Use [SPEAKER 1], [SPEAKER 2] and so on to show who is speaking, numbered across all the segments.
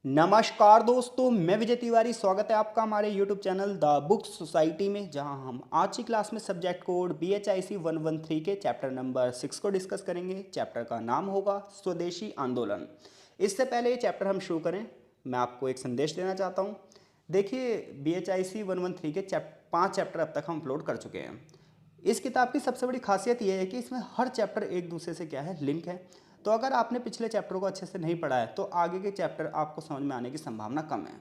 [SPEAKER 1] नमस्कार दोस्तों, मैं विजय तिवारी। स्वागत है आपका हमारे YouTube channel the book society में, जहां हम आज की क्लास में सब्जेक्ट कोड BHIC 113 के चैप्टर नंबर 6 को डिस्कस करेंगे। चैप्टर का नाम होगा स्वदेशी आंदोलन। इससे पहले ये चैप्टर हम शुरू करें, मैं आपको एक संदेश देना चाहता हूँ। देखिए, BHIC 113 के 5 चैप्टर अब तक हम अपलोड कर चुके हैं। इस किताब की सबसे बड़ी खासियत यह है कि इसमें हर चैप्टर एक दूसरे से क्या है, लिंक है। तो अगर आपने पिछले चैप्टर को अच्छे से नहीं पढ़ा है तो आगे के चैप्टर आपको समझ में आने की संभावना कम है।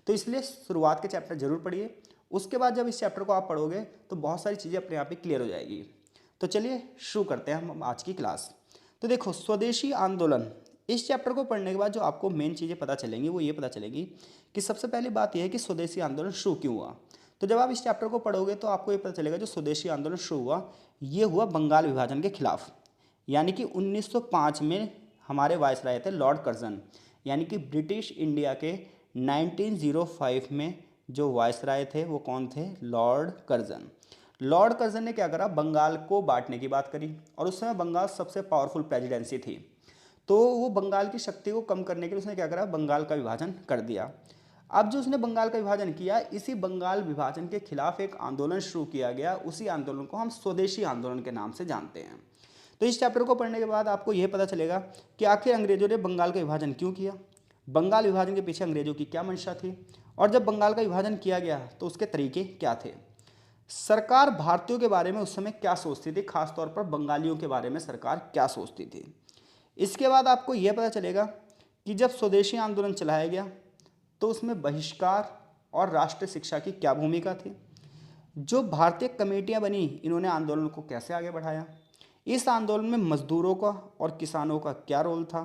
[SPEAKER 1] तो इसलिए शुरुआत के चैप्टर जरूर पढ़िए। उसके बाद जब इस चैप्टर को आप पढ़ोगे तो बहुत सारी चीज़ें अपने आप ही क्लियर हो जाएगी। तो चलिए शुरू करते हैं हम आज की क्लास। तो देखो, स्वदेशी आंदोलन, इस चैप्टर को पढ़ने के बाद जो आपको मेन चीज़ें पता चलेंगी वो ये पता चलेगी कि सबसे पहली बात यह है कि स्वदेशी आंदोलन शुरू क्यों हुआ। तो जब आप इस चैप्टर को पढ़ोगे तो आपको ये पता चलेगा जो स्वदेशी आंदोलन शुरू हुआ ये हुआ बंगाल विभाजन के खिलाफ। यानी कि 1905 में हमारे वायसराय थे लॉर्ड कर्जन, यानी कि ब्रिटिश इंडिया के 1905 में जो वायसराय थे वो कौन थे? Lord Curzon. लॉर्ड कर्जन ने क्या करा, बंगाल को बांटने की बात करी। और उस समय बंगाल सबसे पावरफुल प्रेसिडेंसी थी, तो वो बंगाल की शक्ति को कम करने के लिए उसने क्या करा, बंगाल का विभाजन कर दिया। अब जो उसने बंगाल का विभाजन किया, इसी बंगाल विभाजन के खिलाफ एक आंदोलन शुरू किया गया। उसी आंदोलन को हम स्वदेशी आंदोलन के नाम से जानते हैं। तो इस चैप्टर को पढ़ने के बाद आपको यह पता चलेगा कि आखिर अंग्रेजों ने बंगाल का विभाजन क्यों किया, बंगाल विभाजन के पीछे अंग्रेजों की क्या मंशा थी, और जब बंगाल का विभाजन किया गया तो उसके तरीके क्या थे। सरकार भारतीयों के बारे में उस समय क्या सोचती थी, खासतौर पर बंगालियों के बारे में सरकार क्या सोचती थी। इसके बाद आपको यह पता चलेगा कि जब स्वदेशी आंदोलन चलाया गया तो उसमें बहिष्कार और राष्ट्रीय शिक्षा की क्या भूमिका थी। जो भारतीय कमेटियां बनी, इन्होंने आंदोलन को कैसे आगे बढ़ाया। इस आंदोलन में मजदूरों का और किसानों का क्या रोल था।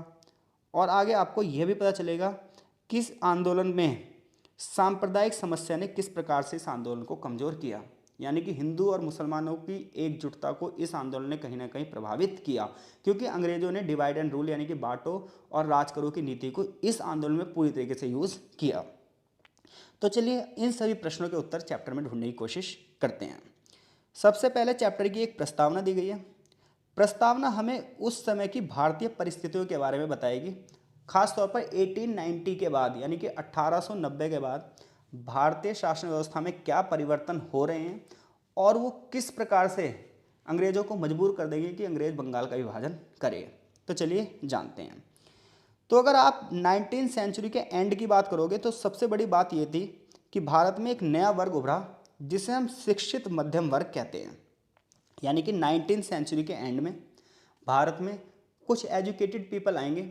[SPEAKER 1] और आगे आपको यह भी पता चलेगा कि इस आंदोलन में सांप्रदायिक समस्या ने किस प्रकार से इस आंदोलन को कमज़ोर किया। यानी कि हिंदू और मुसलमानों की एकजुटता को इस आंदोलन ने कहीं ना कहीं प्रभावित किया, क्योंकि अंग्रेजों ने डिवाइड एंड रूल यानी कि बांटो और राज करो की नीति को इस आंदोलन में पूरी तरीके से यूज़ किया। तो चलिए इन सभी प्रश्नों के उत्तर चैप्टर में ढूंढने की कोशिश करते हैं। सबसे पहले चैप्टर की एक प्रस्तावना दी गई है। प्रस्तावना हमें उस समय की भारतीय परिस्थितियों के बारे में बताएगी, खासतौर पर 1890 के बाद, यानी कि 1890 के बाद भारतीय शासन व्यवस्था में क्या परिवर्तन हो रहे हैं और वो किस प्रकार से अंग्रेजों को मजबूर कर देंगे कि अंग्रेज बंगाल का विभाजन करें। तो चलिए जानते हैं। तो अगर आप 19वीं सेंचुरी के एंड की बात करोगे तो सबसे बड़ी बात यह थी कि भारत में एक नया वर्ग उभरा जिसे हम शिक्षित मध्यम वर्ग कहते हैं। यानी कि 19वीं सेंचुरी के एंड में भारत में कुछ एजुकेटेड पीपल आएंगे।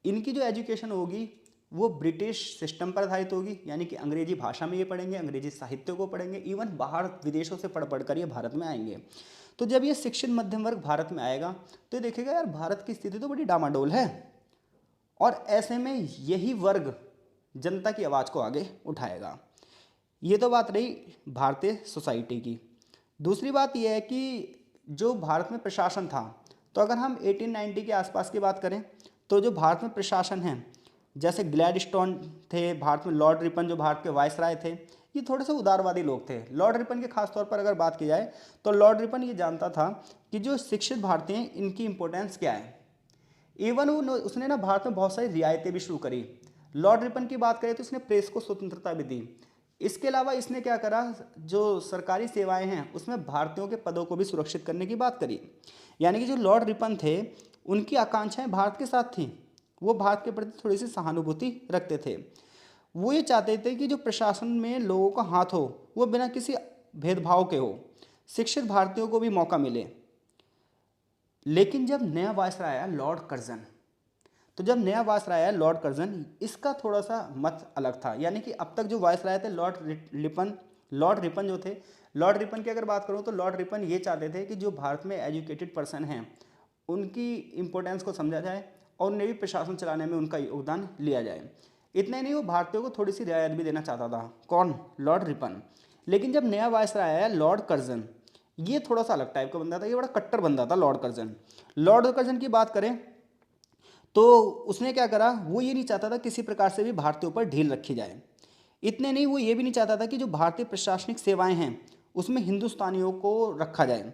[SPEAKER 1] इनकी जो एजुकेशन होगी वो ब्रिटिश सिस्टम पर आधारित होगी, यानी कि अंग्रेजी भाषा में ये पढ़ेंगे, अंग्रेजी साहित्य को पढ़ेंगे, इवन बाहर विदेशों से पढ़ कर ये भारत में आएंगे। तो जब ये शिक्षित मध्यम वर्ग भारत में आएगा तो ये देखेगा यार भारत की स्थिति तो बड़ी डामाडोल है, और ऐसे में यही वर्ग जनता की आवाज़ को आगे उठाएगा। ये तो बात रही भारतीय सोसाइटी की। दूसरी बात यह है कि जो भारत में प्रशासन था, तो अगर हम 1890 के आसपास की बात करें तो जो भारत में प्रशासन है, जैसे ग्लैडस्टोन थे भारत में, लॉर्ड रिपन जो भारत के वायसराय थे, ये थोड़े से उदारवादी लोग थे। लॉर्ड रिपन के खास तौर पर अगर बात की जाए तो लॉर्ड रिपन ये जानता था कि जो शिक्षित भारतीय हैं इनकी इंपॉर्टेंस क्या है। इवन उसने ना भारत में बहुत सारी रियायतें भी शुरू करी। लॉर्ड रिपन की बात करें तो इसने प्रेस को स्वतंत्रता भी दी। इसके अलावा इसने क्या करा, जो सरकारी सेवाएं हैं उसमें भारतीयों के पदों को भी सुरक्षित करने की बात करी। यानी कि जो लॉर्ड रिपन थे उनकी आकांक्षाएं भारत के साथ थीं, वो भारत के प्रति थोड़ी सी सहानुभूति रखते थे। वो ये चाहते थे कि जो प्रशासन में लोगों का हाथ हो वो बिना किसी भेदभाव के हो, शिक्षित भारतीयों को भी मौका मिले। लेकिन जब नया वायसराय आया लॉर्ड कर्जन, तो जब नया वायसराय आया लॉर्ड कर्जन, इसका थोड़ा सा मत अलग था। यानी कि अब तक जो वायसराय थे लॉर्ड रिपन जो थे, लॉर्ड रिपन की अगर बात करूं तो लॉर्ड रिपन ये चाहते थे कि जो भारत में एजुकेटेड पर्सन हैं उनकी इंपॉर्टेंस को समझा जाए और उन्हें भी प्रशासन चलाने में उनका योगदान लिया जाए। इतना ही नहीं, वो भारतीयों को थोड़ी सी रियायत भी देना चाहता था। कौन? Lord Ripon. लेकिन जब नया वायसराय आया लॉर्ड कर्जन, ये थोड़ा सा अलग टाइप का बंदा था, ये बड़ा कट्टर बंदा था लॉर्ड कर्जन। लॉर्ड कर्जन की बात करें तो उसने क्या करा, वो ये नहीं चाहता था किसी प्रकार से भी भारतीयों पर ढील रखी जाए। इतने नहीं, वो ये भी नहीं चाहता था कि जो भारतीय प्रशासनिक सेवाएं हैं उसमें हिंदुस्तानियों को रखा जाए।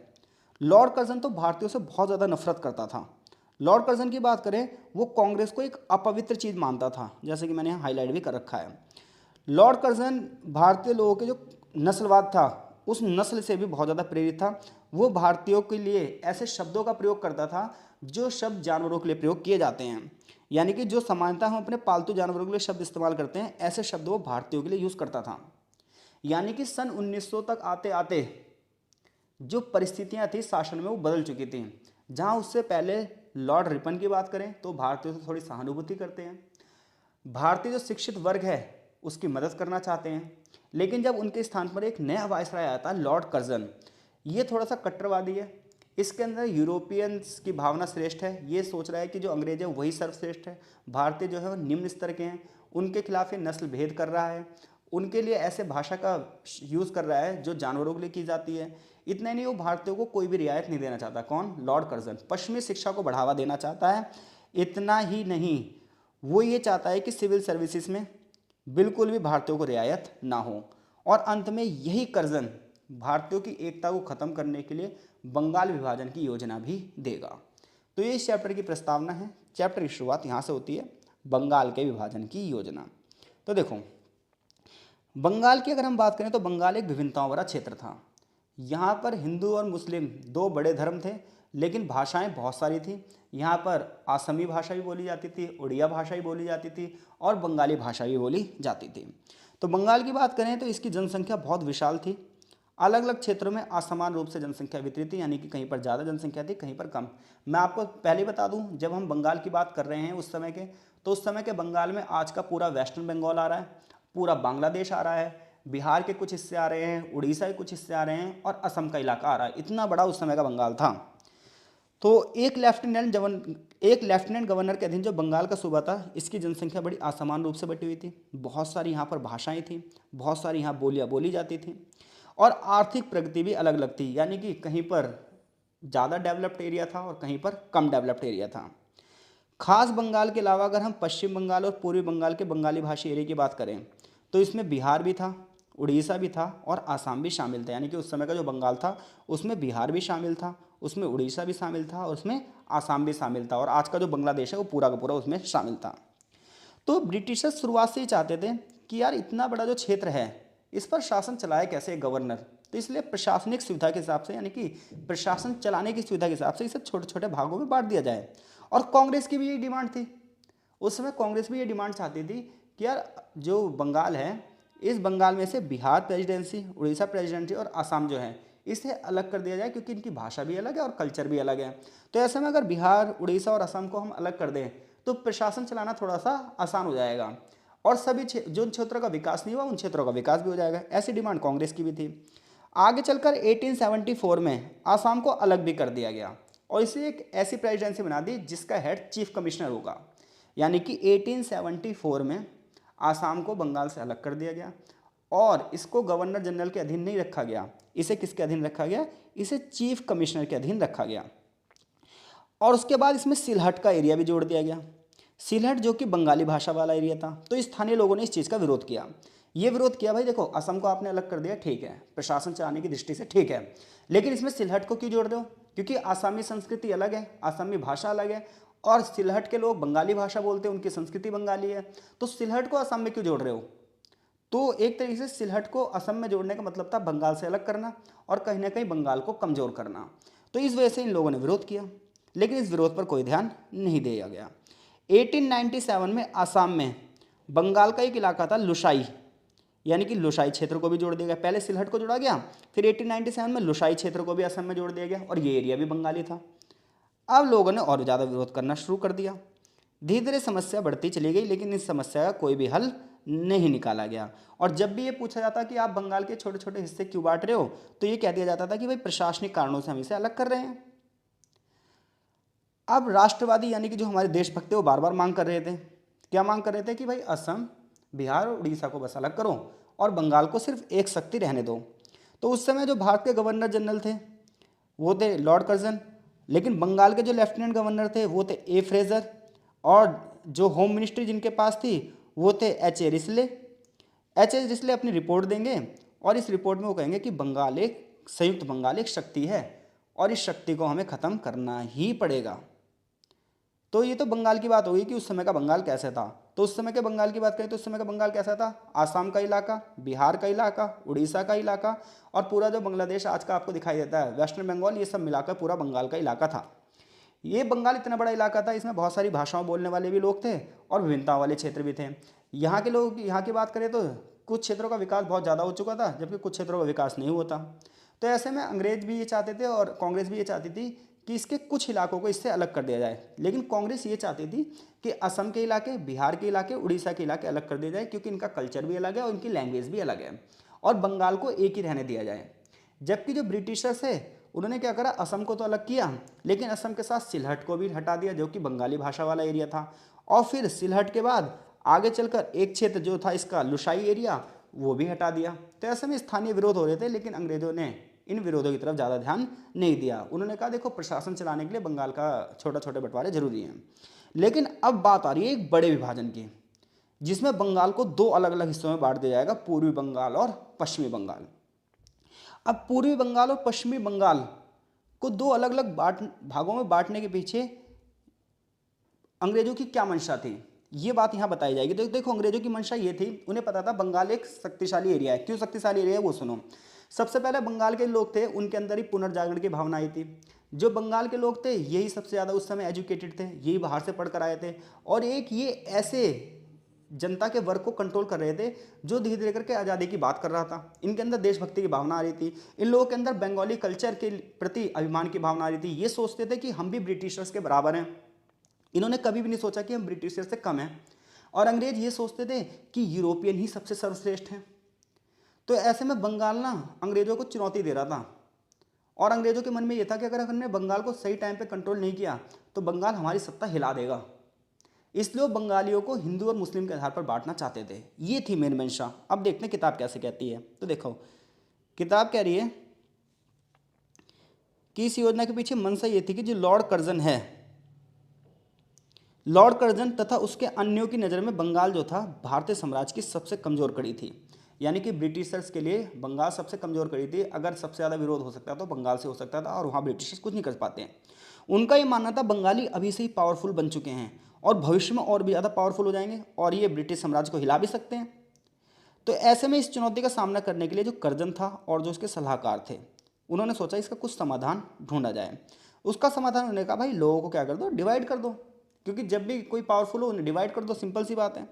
[SPEAKER 1] लॉर्ड कर्जन तो भारतीयों से बहुत ज़्यादा नफरत करता था। लॉर्ड कर्जन की बात करें, वो कांग्रेस को एक अपवित्र चीज़ मानता था, जैसे कि मैंने यहाँ हाईलाइट भी कर रखा है। लॉर्ड कर्जन भारतीय लोगों के जो नस्लवाद था उस नस्ल से भी बहुत ज़्यादा प्रेरित था। वो भारतीयों के लिए ऐसे शब्दों का प्रयोग करता था जो शब्द जानवरों के लिए प्रयोग किए जाते हैं, यानी कि जो समानता हम अपने पालतू जानवरों के लिए शब्द इस्तेमाल करते हैं, ऐसे शब्द वो भारतीयों के लिए यूज़ करता था। यानी कि सन 1900 तक आते आते जो परिस्थितियां थी शासन में वो बदल चुकी थी। जहां उससे पहले लॉर्ड रिपन की बात करें तो भारतीयों से थोड़ी सहानुभूति करते हैं, भारतीय जो शिक्षित वर्ग है उसकी मदद करना चाहते हैं। लेकिन जब उनके स्थान पर एक नया वायसराय आता है लॉर्ड कर्जन, ये थोड़ा सा कट्टरवादी है, इसके अंदर यूरोपियंस की भावना श्रेष्ठ है, ये सोच रहा है कि जो अंग्रेज है वही सर्वश्रेष्ठ है, भारतीय जो है वो निम्न स्तर के हैं, उनके खिलाफ ये नस्ल भेद कर रहा है, उनके लिए ऐसे भाषा का यूज़ कर रहा है जो जानवरों के लिए की जाती है। इतना ही नहीं, वो भारतीयों को कोई भी रियायत नहीं देना चाहता। कौन? लॉर्ड कर्जन पश्चिमी शिक्षा को बढ़ावा देना चाहता है। इतना ही नहीं, वो ये चाहता है कि सिविल सर्विसेज में बिल्कुल भी भारतीयों को रियायत ना हो। और अंत में यही कर्जन भारतीयों की एकता को खत्म करने के लिए बंगाल विभाजन की योजना भी देगा। तो ये इस चैप्टर की प्रस्तावना है। चैप्टर की शुरुआत यहाँ से होती है, बंगाल के विभाजन की योजना। तो देखो, बंगाल की अगर हम बात करें तो बंगाल एक विभिन्नताओं भरा क्षेत्र था। यहाँ पर हिंदू और मुस्लिम दो बड़े धर्म थे, लेकिन भाषाएं बहुत सारी थी। यहाँ पर असमी भाषा भी बोली जाती थी, उड़िया भाषा भी बोली जाती थी और बंगाली भाषा भी बोली जाती थी। तो बंगाल की बात करें तो इसकी जनसंख्या बहुत विशाल थी। अलग अलग क्षेत्रों में असमान रूप से जनसंख्या वितरित थी, यानी कि कहीं पर ज़्यादा जनसंख्या थी, कहीं पर कम। मैं आपको पहले बता दूं, जब हम बंगाल की बात कर रहे हैं उस समय के, तो उस समय के बंगाल में आज का पूरा वेस्टर्न बंगाल आ रहा है, पूरा बांग्लादेश आ रहा है, बिहार के कुछ हिस्से आ रहे हैं, उड़ीसा के कुछ हिस्से आ रहे हैं और असम का इलाका आ रहा है। इतना बड़ा उस समय का बंगाल था। तो एक लेफ्टिनेंट गवर्नर के अधीन जो बंगाल का सूबा था, इसकी जनसंख्या बड़ी असमान रूप से बटी हुई थी। बहुत सारी यहाँ पर भाषाएं थी, बहुत सारी यहाँ बोलियाँ बोली जाती थी और आर्थिक प्रगति भी अलग अलग थी, यानी कि कहीं पर ज़्यादा डेवलप्ड एरिया था और कहीं पर कम डेवलप्ड एरिया था। खास बंगाल के अलावा अगर हम पश्चिम बंगाल और पूर्वी बंगाल के बंगाली भाषी एरिया की बात करें तो इसमें बिहार भी था, उड़ीसा भी था और आसाम भी शामिल था। यानी कि उस समय का जो बंगाल था उसमें बिहार भी शामिल था, उसमें उड़ीसा भी शामिल था और उसमें आसाम भी शामिल था, और आज का जो बांग्लादेश है वो पूरा का पूरा उसमें शामिल था। तो ब्रिटिशर्स शुरुआत से ही चाहते थे कि यार इतना बड़ा जो क्षेत्र है इस पर शासन चलाए कैसे एक गवर्नर, तो इसलिए प्रशासनिक सुविधा के हिसाब से, यानी कि प्रशासन चलाने की सुविधा के हिसाब से इसे छोटे छोटे भागों में बांट दिया जाए। और कांग्रेस की भी यही डिमांड थी। उस समय कांग्रेस भी ये डिमांड चाहती थी कि यार जो बंगाल है, इस बंगाल में से बिहार प्रेसिडेंसी, उड़ीसा प्रेसिडेंसी और असम जो है इसे अलग कर दिया जाए, क्योंकि इनकी भाषा भी अलग है और कल्चर भी अलग है। तो ऐसे में अगर बिहार, उड़ीसा और असम को हम अलग कर दें तो प्रशासन चलाना थोड़ा सा आसान हो जाएगा और सभी जिन क्षेत्रों का विकास नहीं हुआ उन क्षेत्रों का विकास भी हो जाएगा। ऐसी डिमांड कांग्रेस की भी थी। आगे चलकर 1874 में आसाम को अलग भी कर दिया गया और इसे एक ऐसी प्रेसिडेंसी बना दी जिसका हेड चीफ कमिश्नर होगा। यानी कि 1874 में आसाम को बंगाल से अलग कर दिया गया और इसको गवर्नर जनरल के अधीन नहीं रखा गया। इसे किसके अधीन रखा गया? इसे चीफ कमिश्नर के अधीन रखा गया। और उसके बाद इसमें सिलहट का एरिया भी जोड़ दिया गया। सिलहट जो कि बंगाली भाषा वाला एरिया था। तो स्थानीय लोगों ने इस चीज़ का विरोध किया। ये विरोध किया, भाई देखो असम को आपने अलग कर दिया, ठीक है, प्रशासन चलाने की दृष्टि से ठीक है, लेकिन इसमें सिलहट को क्यों जोड़ दो? क्योंकि आसामी संस्कृति अलग है, आसामी भाषा अलग है और सिलहट के लोग बंगाली भाषा बोलते हैं, उनकी संस्कृति बंगाली है, तो सिलहट को असम में क्यों जोड़ रहे हो? तो एक तरीके से सिलहट को असम में जोड़ने का मतलब था बंगाल से अलग करना और कहीं ना कहीं बंगाल को कमज़ोर करना। तो इस वजह से इन लोगों ने विरोध किया, लेकिन इस विरोध पर कोई ध्यान नहीं दिया गया। 1897 में आसाम में बंगाल का एक इलाका था लुसाई, यानी कि लुसाई क्षेत्र को भी जोड़ दिया गया। पहले सिलहट को जोड़ा गया, फिर 1897 में लुसाई क्षेत्र को भी असम में जोड़ दिया गया और ये एरिया भी बंगाली था। अब लोगों ने और ज़्यादा विरोध करना शुरू कर दिया। धीरे धीरे समस्या बढ़ती चली गई, लेकिन इस समस्या का कोई भी हल नहीं निकाला गया। और जब भी ये पूछा जाता कि आप बंगाल के छोटे छोटे हिस्से क्यों बांट रहे हो, तो ये कह दिया जाता था कि भाई प्रशासनिक कारणों से हम इसे अलग कर रहे हैं। अब राष्ट्रवादी यानी कि जो हमारे देशभक्त थे वो बार बार मांग कर रहे थे। क्या मांग कर रहे थे? कि भाई असम, बिहार और उड़ीसा को बस अलग करो और बंगाल को सिर्फ एक शक्ति रहने दो। तो उस समय जो भारत के गवर्नर जनरल थे वो थे लॉर्ड कर्जन, लेकिन बंगाल के जो लेफ्टिनेंट गवर्नर थे वो थे ए फ्रेजर, और जो होम मिनिस्ट्री जिनके पास थी वो थे H A Risley. H A Risley अपनी रिपोर्ट देंगे और इस रिपोर्ट में वो कहेंगे कि बंगाल एक संयुक्त बंगाल एक शक्ति है और इस शक्ति को हमें ख़त्म करना ही पड़ेगा। तो ये तो बंगाल की बात होगी कि उस समय का बंगाल कैसे था। तो उस समय के बंगाल की बात करें तो उस समय का बंगाल कैसा था, आसाम का इलाका, बिहार का इलाका, उड़ीसा का इलाका और पूरा जो बांग्लादेश आज का आपको दिखाई देता है वेस्टर्न बंगाल, ये सब मिलाकर पूरा बंगाल का इलाका था। ये बंगाल इतना बड़ा इलाका था, इसमें बहुत सारी भाषाओं बोलने वाले भी लोग थे और विभिन्नता वाले क्षेत्र भी थे। यहाँ के लोग, यहाँ की बात करें तो कुछ क्षेत्रों का विकास बहुत ज़्यादा हो चुका था जबकि कुछ क्षेत्रों का विकास नहीं हुआ था। तो ऐसे में अंग्रेज भी ये चाहते थे और कांग्रेस भी ये चाहती थी कि इसके कुछ इलाकों को इससे अलग कर दिया जाए। लेकिन कांग्रेस ये चाहती थी कि असम के इलाके, बिहार के इलाके, उड़ीसा के इलाके अलग कर दिए जाए क्योंकि इनका कल्चर भी अलग है और इनकी लैंग्वेज भी अलग है, और बंगाल को एक ही रहने दिया जाए। जबकि जो ब्रिटिशर्स है उन्होंने क्या करा, असम को तो अलग किया लेकिन असम के साथ सिलहट को भी हटा दिया जो कि बंगाली भाषा वाला एरिया था। और फिर सिलहट के बाद आगे चलकर एक क्षेत्र जो था इसका लुसाई एरिया, वो भी हटा दिया। तो ऐसे में स्थानीय विरोध हो रहे थे लेकिन अंग्रेजों ने इन विरोधों की तरफ ज़्यादा ध्यान नहीं दिया। उन्होंने कहा देखो प्रशासन चलाने के लिए बंगाल का छोटे छोटे बंटवारे जरूरी हैं। लेकिन अब बात आ रही है एक बड़े विभाजन की, जिसमें बंगाल को दो अलग अलग हिस्सों में बांट दिया जाएगा, पूर्वी बंगाल और पश्चिमी बंगाल। अब पूर्वी बंगाल और पश्चिमी बंगाल को दो अलग अलग भागों में बांटने के पीछे अंग्रेजों की क्या मंशा थी, ये बात यहाँ बताई जाएगी। तो देखो अंग्रेजों की मंशा ये थी, उन्हें पता था बंगाल एक शक्तिशाली एरिया है। क्यों शक्तिशाली एरिया है वो सुनो। सबसे पहले बंगाल के लोग थे, उनके अंदर ही पुनर्जागरण की भावना आई थी। जो बंगाल के लोग थे यही सबसे ज़्यादा उस समय एजुकेटेड थे, यही बाहर से पढ़कर आए थे, और एक ये ऐसे जनता के वर्ग को कंट्रोल कर रहे थे जो धीरे धीरे करके आज़ादी की बात कर रहा था। इनके अंदर देशभक्ति की भावना आ रही थी, इन लोगों के अंदर बंगाली कल्चर के प्रति अभिमान की भावना आ रही थी। ये सोचते थे कि हम भी ब्रिटिशर्स के बराबर हैं। इन्होंने कभी भी नहीं सोचा कि हम ब्रिटिशर्स से कम हैं। और अंग्रेज ये सोचते थे कि यूरोपियन ही सबसे सर्वश्रेष्ठ हैं। तो ऐसे में बंगाल ना अंग्रेजों को चुनौती दे रहा था, और अंग्रेजों के मन में यह था कि अगर हमने बंगाल को सही टाइम पे कंट्रोल नहीं किया तो बंगाल हमारी सत्ता हिला देगा। इसलिए वो बंगालियों को हिंदू और मुस्लिम के आधार पर बांटना चाहते थे। ये थी मेन मंशा। अब देखते हैं किताब कैसे कहती है। तो देखो किताब कह रही है कि इस योजना के पीछे मंशा ये थी कि जो लॉर्ड कर्जन है, लॉर्ड कर्जन तथा उसके अन्यों की नज़र में बंगाल जो था भारतीय साम्राज्य की सबसे कमज़ोर कड़ी थी। यानी कि ब्रिटिशर्स के लिए बंगाल सबसे कमज़ोर कड़ी थी। अगर सबसे ज़्यादा विरोध हो सकता तो बंगाल से हो सकता था, और वहाँ ब्रिटिशर्स कुछ नहीं कर पाते हैं। उनका ये मानना था बंगाली अभी से ही पावरफुल बन चुके हैं और भविष्य में और भी ज़्यादा पावरफुल हो जाएंगे और ये ब्रिटिश साम्राज्य को हिला भी सकते हैं। तो ऐसे में इस चुनौती का सामना करने के लिए जो कर्जन था और जो उसके सलाहकार थे, उन्होंने सोचा इसका कुछ समाधान ढूंढा जाए। उसका समाधान उन्होंने कहा भाई लोगों को क्या कर दो, डिवाइड कर दो, क्योंकि जब भी कोई पावरफुल हो उन्हें डिवाइड कर दो, सिंपल सी बात है।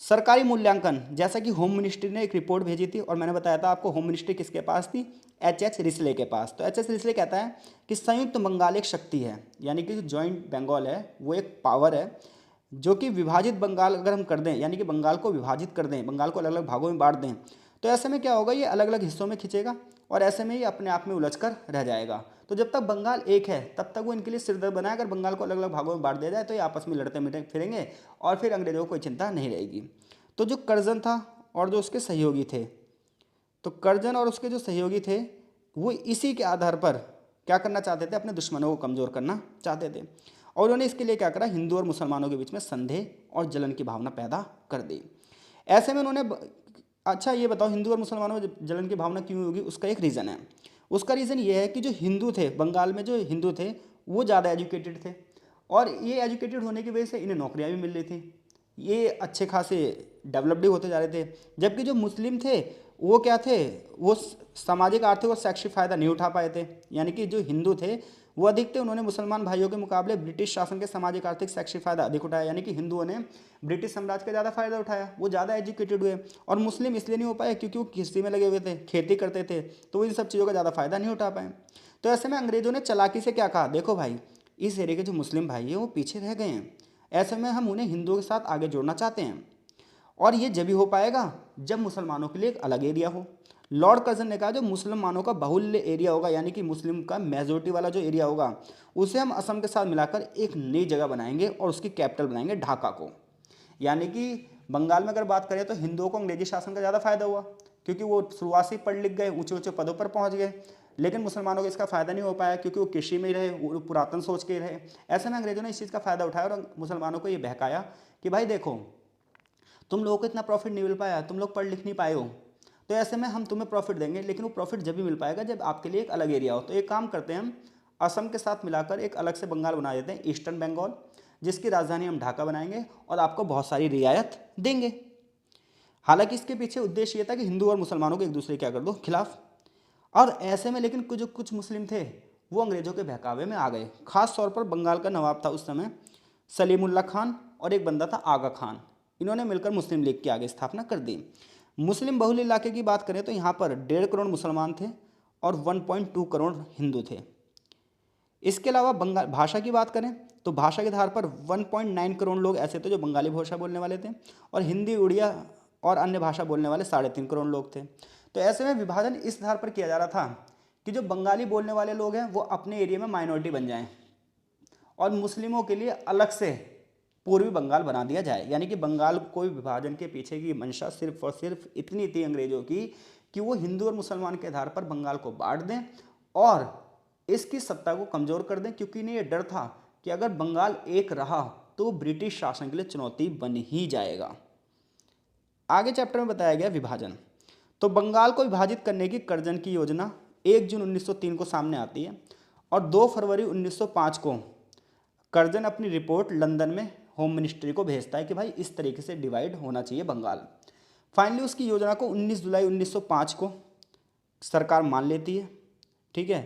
[SPEAKER 1] सरकारी मूल्यांकन, जैसा कि होम मिनिस्ट्री ने एक रिपोर्ट भेजी थी और मैंने बताया था आपको होम मिनिस्ट्री किसके पास थी, एच रिसले के पास। तो एच रिसले कहता है कि संयुक्त बंगाल एक शक्ति है, यानी कि जो जॉइंट बंगाल है वो एक पावर है जो कि विभाजित बंगाल अगर हम कर दें, यानी कि बंगाल को विभाजित कर दें, बंगाल को अलग अलग भागों में बांट दें, तो ऐसे में क्या होगा, ये अलग अलग हिस्सों में खिंचेगा और ऐसे में ये अपने आप में उलझ कर रह जाएगा। तो जब तक बंगाल एक है तब तक वो इनके लिए सिरदर्द बनाए। अगर बंगाल को अलग अलग भागों में बांट दिया जाए तो ये आपस में लड़ते फिरेंगे और फिर अंग्रेजों को कोई चिंता नहीं रहेगी। तो जो कर्जन था और जो उसके सहयोगी थे, तो कर्जन और उसके जो सहयोगी थे वो इसी के आधार पर क्या करना चाहते थे, अपने दुश्मनों को कमज़ोर करना चाहते थे। और उन्होंने इसके लिए क्या करा, हिंदू और मुसलमानों के बीच में संदेह और जलन की भावना पैदा कर दी। ऐसे में उन्होंने अच्छा ये बताओ हिंदू और मुसलमानों में जलन की भावना क्यों होगी, उसका एक रीज़न है। उसका रीज़न ये है कि जो हिंदू थे बंगाल में, जो हिंदू थे वो ज़्यादा एजुकेटेड थे और ये एजुकेटेड होने की वजह से इन्हें नौकरियाँ भी मिल रही थी, ये अच्छे खासे डेवलप्ड होते जा रहे थे। जबकि जो मुस्लिम थे वो क्या थे, वो सामाजिक आर्थिक और शैक्षिक फ़ायदा नहीं उठा पाए थे। यानी कि जो हिंदू थे वो अधिक थे, उन्होंने मुसलमान भाइयों के मुकाबले ब्रिटिश शासन के सामाजिक आर्थिक शैक्षिक फ़ायदा अधिक उठाया। यानी कि हिंदुओं ने ब्रिटिश साम्राज्य का ज़्यादा फ़ायदा उठाया, वो ज़्यादा एजुकेटेड हुए। और मुस्लिम इसलिए नहीं हो पाए क्योंकि वो कृषि में लगे हुए थे, खेती करते थे, तो वो इन सब चीज़ों का ज़्यादा फ़ायदा नहीं उठा पाए। तो ऐसे में अंग्रेज़ों ने चालाकी से क्या कहा, देखो भाई इस एरिया के जो मुस्लिम भाई हैं वो पीछे रह गए हैं, ऐसे में हम उन्हें हिंदुओं के साथ आगे जोड़ना चाहते हैं और ये जब ही हो पाएगा जब मुसलमानों के लिए एक अलग एरिया हो। लॉर्ड कर्जन ने कहा जो मुसलमानों का बाहुल्य एरिया होगा, यानी कि मुस्लिम का मेजोरिटी वाला जो एरिया होगा, उसे हम असम के साथ मिलाकर एक नई जगह बनाएंगे और उसकी कैपिटल बनाएंगे ढाका को। यानी कि बंगाल में अगर बात करें तो हिंदुओं को अंग्रेजी शासन का ज़्यादा फायदा हुआ क्योंकि वो शुरुआत से पढ़ लिख गए, ऊंचे ऊंचे पदों पर पहुंच गए। लेकिन मुसलमानों को इसका फ़ायदा नहीं हो पाया क्योंकि वो कृषि में ही रहे, वो पुरातन सोच के ही रहे। ऐसे में अंग्रेजों ने इस चीज़ का फ़ायदा उठाया और मुसलमानों को ये बहकाया कि भाई देखो तुम लोगों को इतना प्रॉफिट नहीं मिल पाया, तुम लोग पढ़ लिख नहीं पाए हो, तो ऐसे में हम तुम्हें प्रॉफिट देंगे, लेकिन वो प्रॉफिट जब भी मिल पाएगा जब आपके लिए एक अलग एरिया हो। तो एक काम करते हैं हम असम के साथ मिलाकर एक अलग से बंगाल बना देते हैं, ईस्टर्न बंगाल, जिसकी राजधानी हम ढाका बनाएंगे और आपको बहुत सारी रियायत देंगे। हालांकि इसके पीछे उद्देश्य ये था कि हिंदू और मुसलमानों को एक दूसरे क्या कर दो, खिलाफ। और ऐसे में लेकिन कुछ मुस्लिम थे वो अंग्रेजों के बहकावे में आ गए। खास तौर पर बंगाल का नवाब था उस समय सलीमुल्लाह खान और एक बंदा था आगा खान। इन्होंने मिलकर मुस्लिम लीग की आगे स्थापना कर दी। मुस्लिम बहुल इलाके की बात करें तो यहाँ पर 1.5 करोड़ मुसलमान थे और 1.2 करोड़ हिंदू थे। इसके अलावा बंगाल भाषा की बात करें तो भाषा के आधार पर 1.9 करोड़ लोग ऐसे थे जो बंगाली भाषा बोलने वाले थे और हिंदी, उड़िया और अन्य भाषा बोलने वाले 3.5 करोड़ लोग थे। तो ऐसे में विभाजन इस आधार पर किया जा रहा था कि जो बंगाली बोलने वाले लोग हैं वो अपने एरिया में माइनॉरिटी बन जाएं और मुस्लिमों के लिए अलग से पूर्वी बंगाल बना दिया जाए। यानी कि बंगाल को विभाजन के पीछे की मंशा सिर्फ और सिर्फ इतनी थी अंग्रेजों की कि वो हिंदू और मुसलमान के आधार पर बंगाल को बांट दें और इसकी सत्ता को कमजोर कर दें, क्योंकि इन्हें यह डर था कि अगर बंगाल एक रहा तो ब्रिटिश शासन के लिए चुनौती बन ही जाएगा। आगे चैप्टर में बताया गया विभाजन। तो बंगाल को विभाजित करने की कर्जन की योजना 1 जून 1903 को सामने आती है और 2 फरवरी 1905 को कर्जन अपनी रिपोर्ट लंदन में होम मिनिस्ट्री को भेजता है कि भाई इस तरीके से डिवाइड होना चाहिए बंगाल। फाइनली उसकी योजना को 19 जुलाई 1905 को सरकार मान लेती है। ठीक है,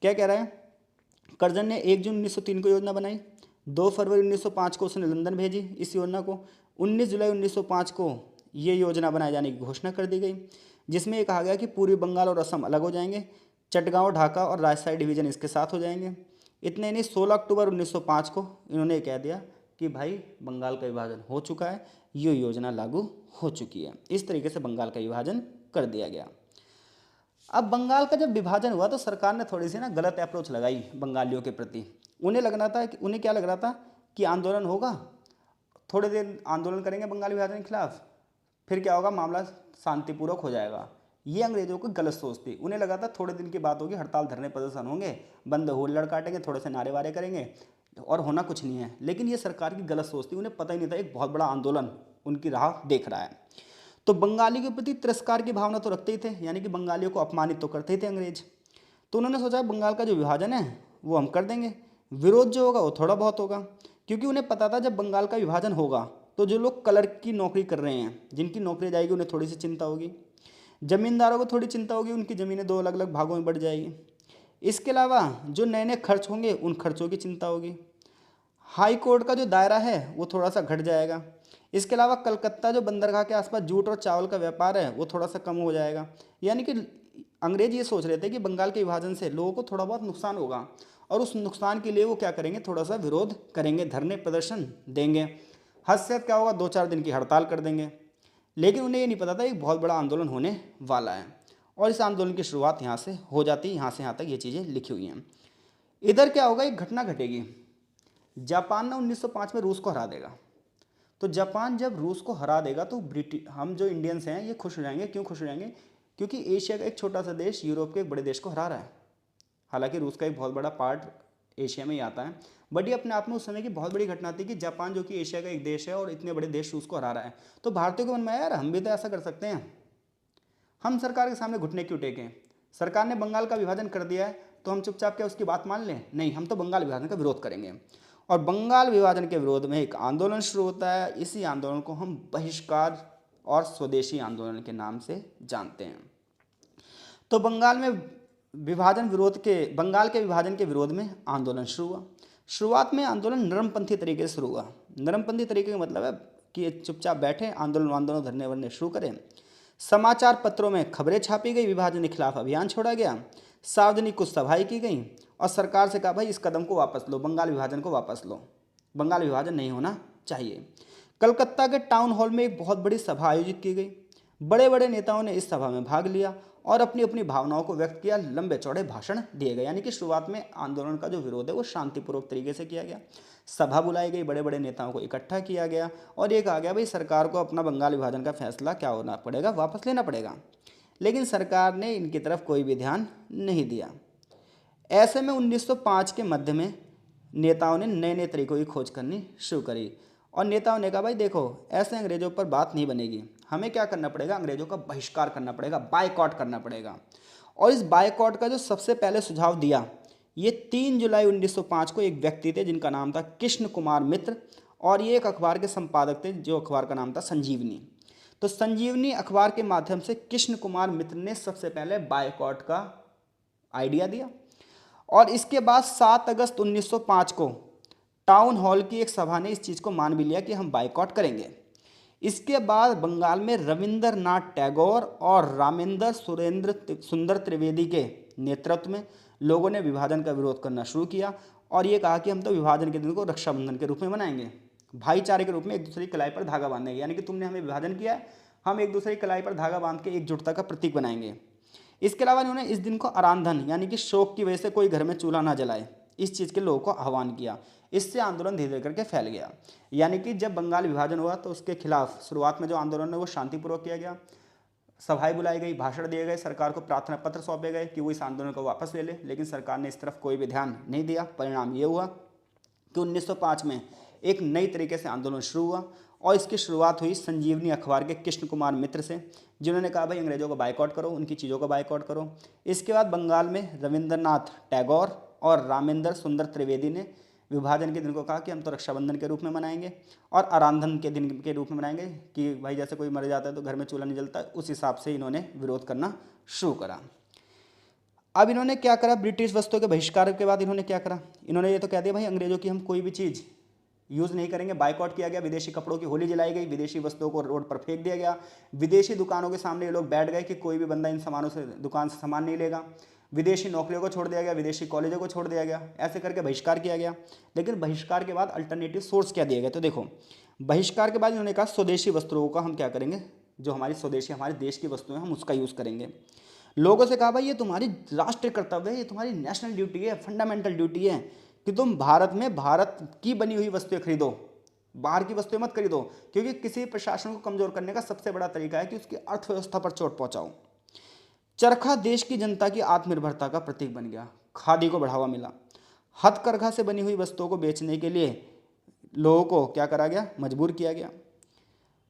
[SPEAKER 1] क्या कह रहा है, कर्जन ने 1 जून 1903 को योजना बनाई, 2 फरवरी 1905 को उसने लंदन भेजी इस योजना को, 19 जुलाई 1905 को ये योजना बनाए जाने की घोषणा कर दी गई, जिसमें ये कहा गया कि पूर्वी बंगाल और असम अलग हो जाएंगे, चटगांव, ढाका और राजशाही डिवीजन इसके साथ हो जाएंगे। इतने नहीं, 16 अक्टूबर 1905 को इन्होंने कह दिया कि भाई बंगाल का विभाजन हो चुका है, ये योजना लागू हो चुकी है। इस तरीके से बंगाल का विभाजन कर दिया गया। अब बंगाल का जब विभाजन हुआ तो सरकार ने थोड़ी सी गलत अप्रोच लगाई बंगालियों के प्रति। उन्हें क्या लग रहा था कि आंदोलन होगा, थोड़े दिन आंदोलन करेंगे बंगाल विभाजन के खिलाफ, फिर क्या होगा, मामला शांतिपूर्वक हो जाएगा। ये अंग्रेजों की गलत सोच थी। उन्हें लगा था थोड़े दिन की बात होगी, हड़ताल, धरने, प्रदर्शन होंगे, बंद हुल्लड़ काटेंगे, थोड़े से नारे वारे करेंगे और होना कुछ नहीं है। लेकिन ये सरकार की गलत सोच थी। उन्हें पता ही नहीं था एक बहुत बड़ा आंदोलन उनकी राह देख रहा है। तो बंगाली के प्रति तिरस्कार की भावना तो रखते ही थे, यानी कि बंगालियों को अपमानित तो करते ही थे अंग्रेज। तो उन्होंने सोचा बंगाल का जो विभाजन है वो हम कर देंगे, विरोध जो होगा वो थोड़ा बहुत होगा, क्योंकि उन्हें पता था जब बंगाल का विभाजन होगा तो जो लोग कलर की नौकरी कर रहे हैं, जिनकी नौकरी जाएगी, उन्हें थोड़ी सी चिंता होगी, जमींदारों को थोड़ी चिंता होगी, उनकी ज़मीनें 2 अलग अलग भागों में बढ़ जाएगी। इसके अलावा जो नए नए खर्च होंगे उन खर्चों की चिंता होगी, हाई कोर्ट का जो दायरा है वो थोड़ा सा घट जाएगा। इसके अलावा कलकत्ता जो बंदरगाह के आसपास जूट और चावल का व्यापार है वो थोड़ा सा कम हो जाएगा। यानी कि अंग्रेज ये सोच रहे थे कि बंगाल के विभाजन से लोगों को थोड़ा बहुत नुकसान होगा और उस नुकसान के लिए वो क्या करेंगे, थोड़ा सा विरोध करेंगे, धरने प्रदर्शन देंगे, हद से हद क्या होगा 2-4 दिन की हड़ताल कर देंगे। लेकिन उन्हें ये नहीं पता था एक बहुत बड़ा आंदोलन होने वाला है और इस आंदोलन की शुरुआत यहाँ से हो जाती है। यहाँ से यहाँ तक ये चीज़ें लिखी हुई हैं। इधर क्या होगा, एक घटना घटेगी। जापान ना 1905 में रूस को हरा देगा। तो जापान जब रूस को हरा देगा तो हम जो इंडियंस हैं ये खुश हो जाएंगे। क्यों खुश हो जाएंगे? क्योंकि एशिया का एक छोटा सा देश यूरोप के एक बड़े देश को हरा रहा है। हालांकि रूस का एक बहुत बड़ा पार्ट एशिया में ही आता है, बट ये अपने आप में उस समय की बहुत बड़ी घटना थी कि जापान जो कि एशिया का एक देश है और इतने बड़े देश रूस को हरा रहा है। तो भारतीयों के मन में आया यार हम भी तो ऐसा कर सकते हैं, हम सरकार के सामने घुटने क्यों टेकें। सरकार ने बंगाल का विभाजन कर दिया है तो हम चुपचाप क्या उसकी बात मान लें? नहीं, हम तो बंगाल विभाजन का विरोध करेंगे। और बंगाल विभाजन के विरोध में एक आंदोलन शुरू होता है। इसी आंदोलन को हम बहिष्कार और स्वदेशी आंदोलन के नाम से जानते हैं। तो बंगाल के विभाजन के विरोध में आंदोलन शुरू हुआ। शुरुआत में आंदोलन नरमपंथी तरीके से शुरू हुआ। नरमपंथी तरीके का मतलब है कि ये चुपचाप बैठे, आंदोलन धरने वरने शुरू करें। समाचार पत्रों में खबरें छापी गई, विभाजन के खिलाफ अभियान छोड़ा गया, सार्वजनिक कुछ सभाएं की गई और सरकार से कहा भाई इस कदम को वापस लो, बंगाल विभाजन को वापस लो, बंगाल विभाजन नहीं होना चाहिए। कलकत्ता के टाउन हॉल में एक बहुत बड़ी सभा आयोजित की गई। बड़े बड़े नेताओं ने इस सभा में भाग लिया और अपनी अपनी भावनाओं को व्यक्त किया। लंबे चौड़े भाषण दिए गए। यानी कि शुरुआत में आंदोलन का जो विरोध है वो शांतिपूर्वक तरीके से किया गया। सभा बुलाई गई, बड़े बड़े नेताओं को इकट्ठा किया गया और ये कहा गया भाई सरकार को अपना बंगाल विभाजन का फैसला क्या होना पड़ेगा, वापस लेना पड़ेगा। लेकिन सरकार ने इनकी तरफ कोई भी ध्यान नहीं दिया। ऐसे में 1905 के मध्य में नेताओं ने नए नए तरीकों की खोज करनी शुरू करी और नेताओं ने कहा भाई देखो ऐसे अंग्रेजों पर बात नहीं बनेगी, हमें क्या करना पड़ेगा, अंग्रेजों का बहिष्कार करना पड़ेगा, बायकॉट करना पड़ेगा। और इस बायकॉट का जो सबसे पहले सुझाव दिया ये 3 जुलाई 1905 को एक व्यक्ति थे जिनका नाम था कृष्ण कुमार मित्र, और ये एक अखबार के संपादक थे जो अखबार का नाम था संजीवनी। तो संजीवनी अखबार के माध्यम से कृष्ण कुमार मित्र ने सबसे पहले बायकॉट का आइडिया दिया, और इसके बाद 7 अगस्त 1905 को टाउन हॉल की एक सभा ने इस चीज़ को मान भी लिया कि हम बायकॉट करेंगे। इसके बाद बंगाल में रविंद्रनाथ टैगोर और रामेंद्र सुंदर त्रिवेदी के नेतृत्व में लोगों ने विभाजन का विरोध करना शुरू किया, और ये कहा कि हम तो विभाजन के दिन को रक्षाबंधन के रूप में मनाएंगे, भाईचारे के रूप में एक दूसरे की कलाई पर धागा बांधेंगे, यानी कि तुमने हमें विभाजन किया है, हम एक दूसरे की कलाई पर धागा बांध के एकजुटता का प्रतीक बनाएंगे। इसके अलावा इन्होंने इस दिन को आराधन यानी कि शोक की वजह से कोई घर में चूल्हा ना जलाए, इस चीज़ के लोगों को आह्वान किया। इससे आंदोलन धीरे धीरे करके फैल गया, यानी कि जब बंगाल विभाजन हुआ तो उसके खिलाफ शुरुआत में जो आंदोलन है वो शांतिपूर्वक किया गया, सभाएं बुलाई गई, भाषण दिए गए, सरकार को प्रार्थना पत्र सौंपे गए कि वो इस आंदोलन को वापस ले ले, लेकिन सरकार ने इस तरफ कोई भी ध्यान नहीं दिया। परिणाम ये हुआ कि 1905 में एक नई तरीके से आंदोलन शुरू हुआ, और इसकी शुरुआत हुई संजीवनी अखबार के कृष्ण कुमार मित्र से, जिन्होंने कहा भाई अंग्रेजों को बायकॉट करो, उनकी चीज़ों को बायकॉट करो। इसके बाद बंगाल में रविंद्रनाथ टैगोर और रामेंद्र सुंदर त्रिवेदी ने विभाजन के दिन को कहा कि हम तो रक्षाबंधन के रूप में मनाएंगे और आराधन के दिन के रूप में मनाएंगे, कि भाई जैसे कोई मर जाता है तो घर में चूल्हा नहीं जलता, उस हिसाब से इन्होंने विरोध करना शुरू करा। अब इन्होंने क्या करा, ब्रिटिश वस्तुओं के बहिष्कार के बाद इन्होंने क्या करा, इन्होंने ये तो कह दिया भाई अंग्रेजों की हम कोई भी चीज़ यूज़ नहीं करेंगे। बायकॉट किया गया, विदेशी कपड़ों की होली जलाई गई, विदेशी वस्तुओं को रोड पर फेंक दिया गया, विदेशी दुकानों के सामने ये लोग बैठ गए कि कोई भी बंदा इन सामानों से दुकान से सामान नहीं लेगा, विदेशी नौकरियों को छोड़ दिया गया, विदेशी कॉलेजों को छोड़ दिया गया, ऐसे करके बहिष्कार किया गया। लेकिन बहिष्कार के बाद अल्टरनेटिव सोर्स क्या दिए गए, तो देखो बहिष्कार के बाद इन्होंने कहा स्वदेशी वस्त्रों का हम क्या करेंगे, जो हमारी स्वदेशी हमारे देश की वस्तुएं हम उसका यूज़ करेंगे। लोगों से कहा भाई ये तुम्हारी राष्ट्रीय कर्तव्य है, ये तुम्हारी नेशनल ड्यूटी है, फंडामेंटल ड्यूटी है कि तुम भारत में भारत की बनी हुई वस्तुएं खरीदो, बाहर की वस्तुएं मत खरीदो, क्योंकि किसी प्रशासन को कमजोर करने का सबसे बड़ा तरीका है कि उसकी अर्थव्यवस्था पर चोट पहुंचाओ। चरखा देश की जनता की आत्मनिर्भरता का प्रतीक बन गया, खादी को बढ़ावा मिला, हथकरघा से बनी हुई वस्तुओं को बेचने के लिए लोगों को क्या करा गया, मजबूर किया गया।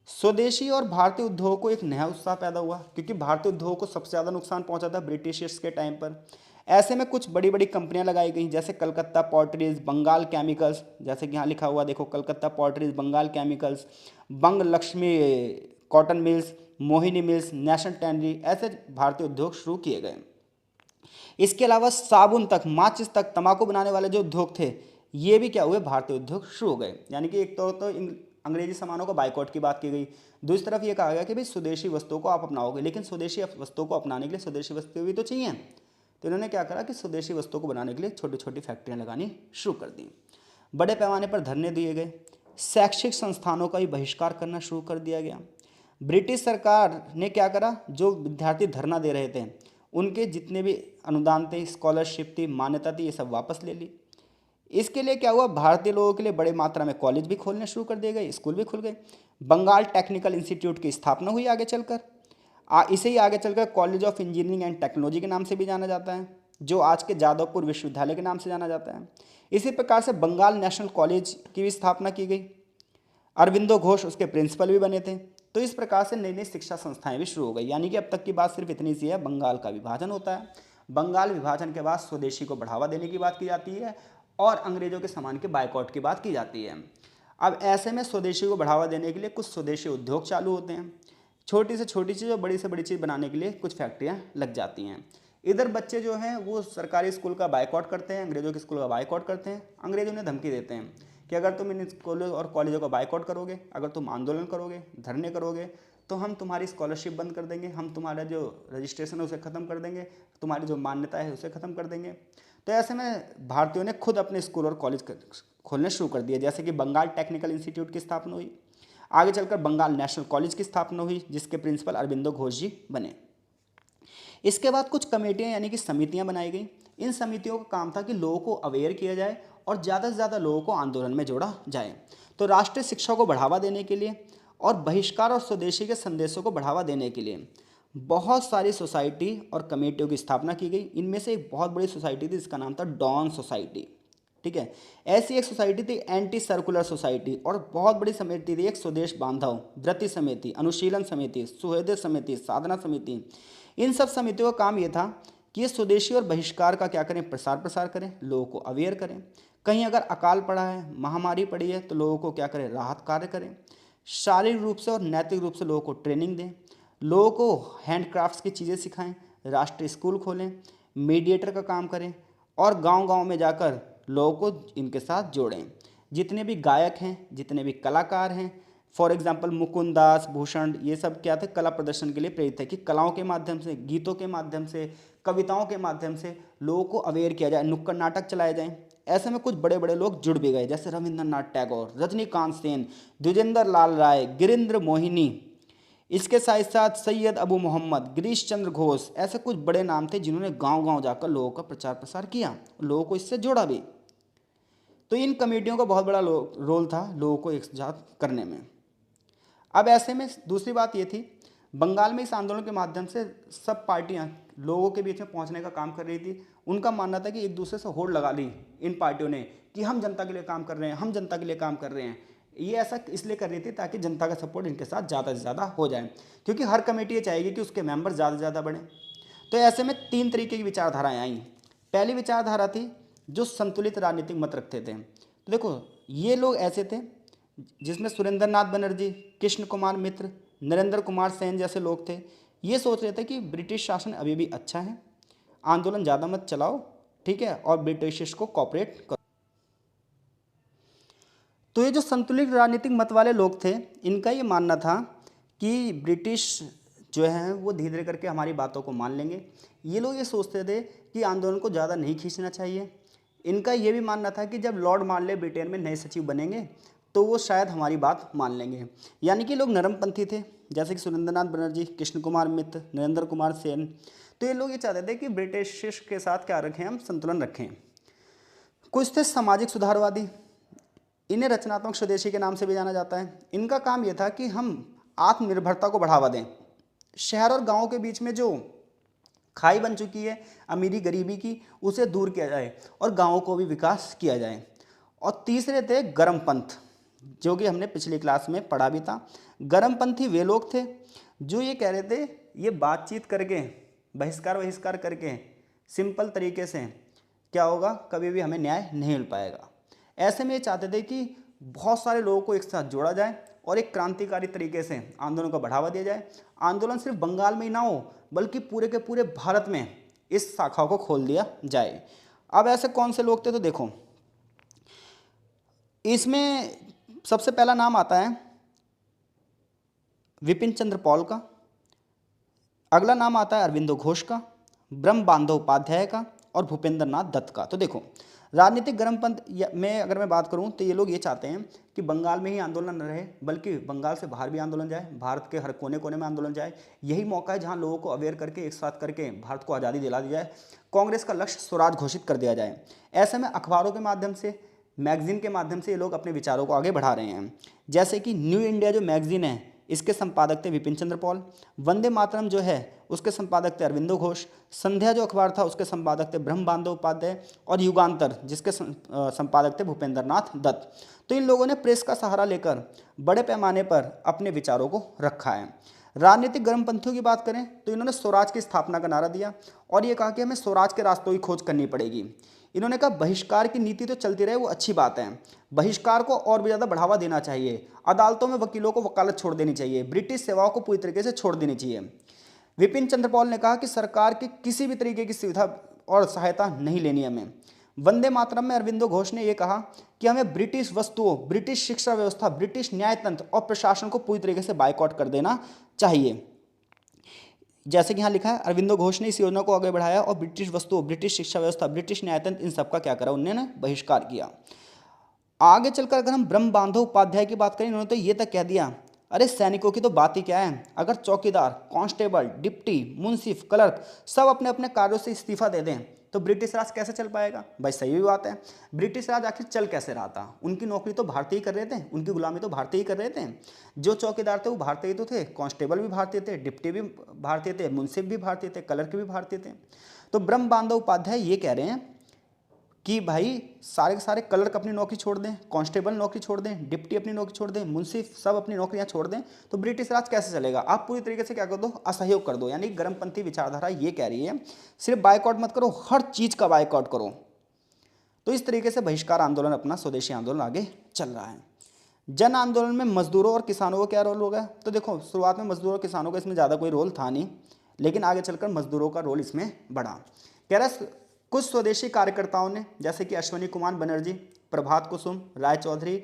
[SPEAKER 1] स्वदेशी और भारतीय उद्योग को एक नया उत्साह पैदा हुआ, क्योंकि भारतीय उद्योग को सबसे ज़्यादा नुकसान पहुंचा था ब्रिटिशर्स के टाइम पर। ऐसे में कुछ बड़ी बड़ी कंपनियां लगाई गई, जैसे कलकत्ता पॉटरीज, बंगाल केमिकल्स, जैसे कि यहाँ लिखा हुआ देखो कलकत्ता पॉटरीज, बंगाल केमिकल्स, बंग Lakshmi cotton mills, Mohini mills, national tannery, ऐसे भारतीय उद्योग शुरू किए गए। इसके अलावा साबुन तक, माचिस तक, तंबाकू बनाने वाले जो उद्योग थे ये भी क्या हुए, भारतीय उद्योग शुरू हो गए। यानी कि एक तो अंग्रेजी सामानों को बायकॉट की बात की गई, दूसरी तरफ ये कहा गया कि भाई स्वदेशी वस्तुओं को आप अपनाओगे, लेकिन स्वदेशी वस्तुओं को अपनाने के लिए स्वदेशी वस्तुएं भी तो चाहिए। तो इन्होंने क्या करा कि स्वदेशी वस्तुओं को बनाने के लिए छोटी छोटी फैक्ट्रियां लगानी शुरू कर दी, बड़े पैमाने पर धरने दिए गए, शैक्षिक संस्थानों का भी बहिष्कार करना शुरू कर दिया गया। ब्रिटिश सरकार ने क्या करा, जो विद्यार्थी धरना दे रहे थे उनके जितने भी अनुदान थे, स्कॉलरशिप थी, मान्यता थी, ये सब वापस ले ली। इसके लिए क्या हुआ, भारतीय लोगों के लिए बड़े मात्रा में कॉलेज भी खोलने शुरू कर दिए गए, स्कूल भी खुल गए। बंगाल टेक्निकल इंस्टीट्यूट की स्थापना हुई आगे चलकर, इसे ही आगे चलकर college of engineering and technology के नाम से भी जाना जाता है, जो आज के जादवपुर विश्वविद्यालय के नाम से जाना जाता है। इसी प्रकार से बंगाल नेशनल कॉलेज की भी स्थापना की गई, अरविंदो घोष उसके प्रिंसिपल भी बने थे। तो इस प्रकार से नई नई शिक्षा संस्थाएं भी शुरू हो गई। यानी कि अब तक की बात सिर्फ इतनी सी है, बंगाल का विभाजन होता है, बंगाल विभाजन के बाद स्वदेशी को बढ़ावा देने की बात की जाती है और अंग्रेजों के सामान के बायकॉट की बात की जाती है। अब ऐसे में स्वदेशी को बढ़ावा देने के लिए कुछ स्वदेशी उद्योग चालू होते हैं, छोटी से छोटी चीज़ और बड़ी से बड़ी चीज़ बनाने के लिए कुछ फैक्ट्रियाँ लग जाती हैं। इधर बच्चे जो हैं वो सरकारी स्कूल का बायकॉट करते हैं, अंग्रेजों के स्कूल का बायकॉट करते हैं। अंग्रेज उन्हें धमकी देते हैं कि अगर तुम इन स्कूलों और कॉलेजों का बायकॉट करोगे, अगर तुम आंदोलन करोगे, धरने करोगे, तो हम तुम्हारी स्कॉलरशिप बंद कर देंगे, हम तुम्हारा जो रजिस्ट्रेशन है उसे ख़त्म कर देंगे, तुम्हारी जो मान्यता है उसे ख़त्म कर देंगे। तो ऐसे में भारतीयों ने खुद अपने स्कूल और कॉलेज खोलने शुरू कर दिए, जैसे कि बंगाल टेक्निकल इंस्टीट्यूट की स्थापना हुई, आगे चलकर बंगाल नेशनल कॉलेज की स्थापना हुई, जिसके प्रिंसिपल अरविंदो घोष जी बने। इसके बाद कुछ कमेटियां यानी कि समितियां बनाई गई। इन समितियों का काम था कि लोगों को अवेयर किया जाए और ज़्यादा से ज़्यादा लोगों को आंदोलन में जोड़ा जाए। तो राष्ट्रीय शिक्षा को बढ़ावा देने के लिए और बहिष्कार और स्वदेशी के संदेशों को बढ़ावा देने के लिए बहुत सारी सोसाइटी और कमेटियों की स्थापना की गई। इनमें से एक बहुत बड़ी सोसाइटी थी जिसका नाम था डॉन सोसाइटी, ठीक है। ऐसी एक सोसाइटी थी एंटी सर्कुलर सोसाइटी, और बहुत बड़ी समिति थी एक स्वदेश बांधव, व्रति समिति, अनुशीलन समिति, सुहृदय समिति, साधना समिति। इन सब समितियों का काम ये था कि ये स्वदेशी और बहिष्कार का क्या करें, प्रसार प्रसार करें, लोगों को अवेयर करें। कहीं अगर अकाल पड़ा है, महामारी पड़ी है, तो लोगों को क्या करें, राहत कार्य करें। शारीरिक रूप से और नैतिक रूप से लोगों को ट्रेनिंग दें, लोगों को हैंडक्राफ्ट्स की चीज़ें सिखाएं, राष्ट्रीय स्कूल खोलें, मीडिएटर का काम करें और गांव-गांव में जाकर लोगों को इनके साथ जोड़ें। जितने भी गायक हैं, जितने भी कलाकार हैं, फॉर एग्जाम्पल मुकुंद दास, भूषण, ये सब क्या थे, कला प्रदर्शन के लिए प्रेरित है कि कलाओं के माध्यम से, गीतों के माध्यम से, कविताओं के माध्यम से लोगों को अवेयर किया जाए, नुक्कड़ नाटक चलाए जाएं। ऐसे में कुछ बड़े बड़े लोग जुड़ भी गए, जैसे रविंद्रनाथ टैगोर, रजनीकांत सेन, द्विजेंद्र लाल राय, गिरीन्द्र मोहिनी, इसके साथ साथ सैयद अबू मोहम्मद, गिरीश चंद्र घोष, ऐसे कुछ बड़े नाम थे जिन्होंने गांव गांव जाकर लोगों का प्रचार प्रसार किया, लोगों को इससे जोड़ा भी। तो इन कमेटियों का बहुत बड़ा रोल था लोगों को एक साथ करने में। अब ऐसे में दूसरी बात ये थी, बंगाल में इस आंदोलन के माध्यम से सब पार्टियां लोगों के बीच में पहुंचने का काम कर रही थी। उनका मानना था कि एक दूसरे से होड़ लगा ली इन पार्टियों ने कि हम जनता के लिए काम कर रहे हैं, हम जनता के लिए काम कर रहे हैं। ये ऐसा इसलिए कर रही थी ताकि जनता का सपोर्ट इनके साथ ज़्यादा से ज़्यादा हो जाए, क्योंकि हर कमेटी ये चाहेगी कि उसके मेंबर ज़्यादा से ज़्यादा बढ़ें। तो ऐसे में 3 तरीके की विचारधाराएँ आई। पहली विचारधारा थी जो संतुलित राजनीतिक मत रखते थे। तो देखो, ये लोग ऐसे थे जिसमें सुरेंद्र नाथ बनर्जी, कृष्ण कुमार मित्र, नरेंद्र कुमार सेन जैसे लोग थे। ये सोच रहे थे कि ब्रिटिश शासन अभी भी अच्छा है, आंदोलन ज़्यादा मत चलाओ, ठीक है, और ब्रिटिश को कॉपरेट करो। तो ये जो संतुलित राजनीतिक मत वाले लोग थे, इनका ये मानना था कि ब्रिटिश जो है वो धीरे धीरे करके हमारी बातों को मान लेंगे। ये लोग ये सोचते थे कि आंदोलन को ज़्यादा नहीं खींचना चाहिए। इनका ये भी मानना था कि जब लॉर्ड मार्ले ब्रिटेन में नए सचिव बनेंगे तो वो शायद हमारी बात मान लेंगे। यानी कि लोग नरमपंथी थे, जैसे कि सुरेंद्रनाथ बनर्जी, कृष्ण कुमार मित्र, नरेंद्र कुमार सेन। तो ये लोग ये चाहते थे कि ब्रिटिश के साथ क्या रखें, हम संतुलन रखें। कुछ थे सामाजिक सुधारवादी, इन्हें रचनात्मक स्वदेशी के नाम से भी जाना जाता है। इनका काम यह था कि हम आत्मनिर्भरता को बढ़ावा दें, शहर और गाँव के बीच में जो खाई बन चुकी है अमीरी गरीबी की, उसे दूर किया जाए और गाँवों को भी विकास किया जाए। और तीसरे थे गर्मपंथ, जो कि हमने पिछली क्लास में पढ़ा भी था। गर्मपंथी वे लोग थे जो ये कह रहे थे ये बातचीत करके, बहिष्कार करके, सिंपल तरीके से क्या होगा, कभी भी हमें न्याय नहीं मिल पाएगा। ऐसे में ये चाहते थे कि बहुत सारे लोगों को एक साथ जोड़ा जाए और एक क्रांतिकारी तरीके से आंदोलन को बढ़ावा दिया जाए। आंदोलन सिर्फ बंगाल में ही ना हो, बल्कि पूरे के पूरे भारत में इस शाखा को खोल दिया जाए। अब ऐसे कौन से लोग थे, तो देखो इसमें सबसे पहला नाम आता है विपिन चंद्र पॉल का, अगला नाम आता है अरविंदो घोष का, ब्रह्म बंदोपाध्याय का और भूपेंद्र नाथ दत्त का। तो देखो, राजनीतिक गर्मपंथ में अगर मैं बात करूं तो ये लोग ये चाहते हैं कि बंगाल में ही आंदोलन न रहे, बल्कि बंगाल से बाहर भी आंदोलन जाए, भारत के हर कोने कोने में आंदोलन जाए। यही मौका है जहां लोगों को अवेयर करके एक साथ करके भारत को आज़ादी दिला दी जाए, कांग्रेस का लक्ष्य स्वराज घोषित कर दिया जाए। ऐसे में अखबारों के माध्यम से, मैगजीन के माध्यम से ये लोग अपने विचारों को आगे बढ़ा रहे हैं। जैसे कि न्यू इंडिया जो मैगजीन है, इसके संपादक थे विपिन चंद्र पॉल। वंदे मातरम जो है उसके संपादक थे अरविंदो घोष। संध्या जो अखबार था उसके संपादक थे ब्रह्म बंदोपाध्याय। और युगांतर जिसके संपादक थे भूपेंद्र नाथ दत्त। तो इन लोगों ने प्रेस का सहारा लेकर बड़े पैमाने पर अपने विचारों को रखा है। राजनीतिक गर्मपंथियों की बात करें तो इन्होंने स्वराज की स्थापना का नारा दिया और ये कहा कि हमें स्वराज के रास्तों की खोज करनी पड़ेगी। इन्होंने कहा बहिष्कार की नीति तो चलती रहे, वो अच्छी बात है, बहिष्कार को और भी ज़्यादा बढ़ावा देना चाहिए, अदालतों में वकीलों को वकालत छोड़ देनी चाहिए, ब्रिटिश सेवाओं को पूरी तरीके से छोड़ देनी चाहिए। विपिन चंद्र पॉल ने कहा कि सरकार की किसी भी तरीके की सुविधा और सहायता नहीं लेनी हमें। वंदे मातरम में अरविंदो घोष ने यह कहा कि हमें ब्रिटिश वस्तुओं, ब्रिटिश शिक्षा व्यवस्था, ब्रिटिश न्यायतंत्र और प्रशासन को पूरी तरीके से बाइकआउट कर देना चाहिए। जैसे कि यहाँ लिखा है, अरविंदो घोष ने इस योजना को आगे बढ़ाया और ब्रिटिश वस्तुओं, ब्रिटिश शिक्षा व्यवस्था, ब्रिटिश न्यायतंत्र, इन सबका क्या करा, उन्होंने बहिष्कार किया। आगे चलकर अगर हम ब्रह्म बंदोपाध्याय की बात करें, इन्होंने तो ये तक कह दिया, अरे सैनिकों की तो बात ही क्या है, अगर चौकीदार, कांस्टेबल, डिप्टी, मुंसिफ, क्लर्क सब अपने अपने कार्यों से इस्तीफा दे दें तो ब्रिटिश राज कैसे चल पाएगा। भाई सही भी बात है, ब्रिटिश राज आखिर चल कैसे रहा था, उनकी नौकरी तो भारतीय ही कर रहे थे, उनकी गुलामी तो भारतीय ही कर रहे थे। जो चौकीदार थे वो भारतीय तो थे, कांस्टेबल भी भारतीय थे, डिप्टी भी भारतीय थे, मुंसिफ भी भारतीय थे, क्लर्क भी भारतीय थे। तो ब्रह्म बंदोपाध्याय ये कह रहे हैं कि भाई सारे के सारे क्लर्क अपनी नौकरी छोड़ दें, कांस्टेबल नौकरी छोड़ दें, डिप्टी अपनी नौकरी छोड़ दें, मुंशी सब अपनी नौकरियां छोड़ दें, तो ब्रिटिश राज कैसे चलेगा। आप पूरी तरीके से क्या कर दो, असहयोग कर दो। यानी गर्मपंथी विचारधारा ये कह रही है सिर्फ बायकॉट मत करो, हर चीज का बायकॉट करो। तो इस तरीके से बहिष्कार आंदोलन, अपना स्वदेशी आंदोलन आगे चल रहा है। जन आंदोलन में मजदूरों और किसानों का क्या रोल होगा, तो देखो शुरुआत में मजदूरों और किसानों का इसमें ज़्यादा कोई रोल था नहीं, लेकिन आगे चलकर मजदूरों का रोल इसमें बढ़ा। कह रहा कुछ स्वदेशी कार्यकर्ताओं ने, जैसे कि अश्वनी कुमार बनर्जी, प्रभात कुसुम, राय चौधरी,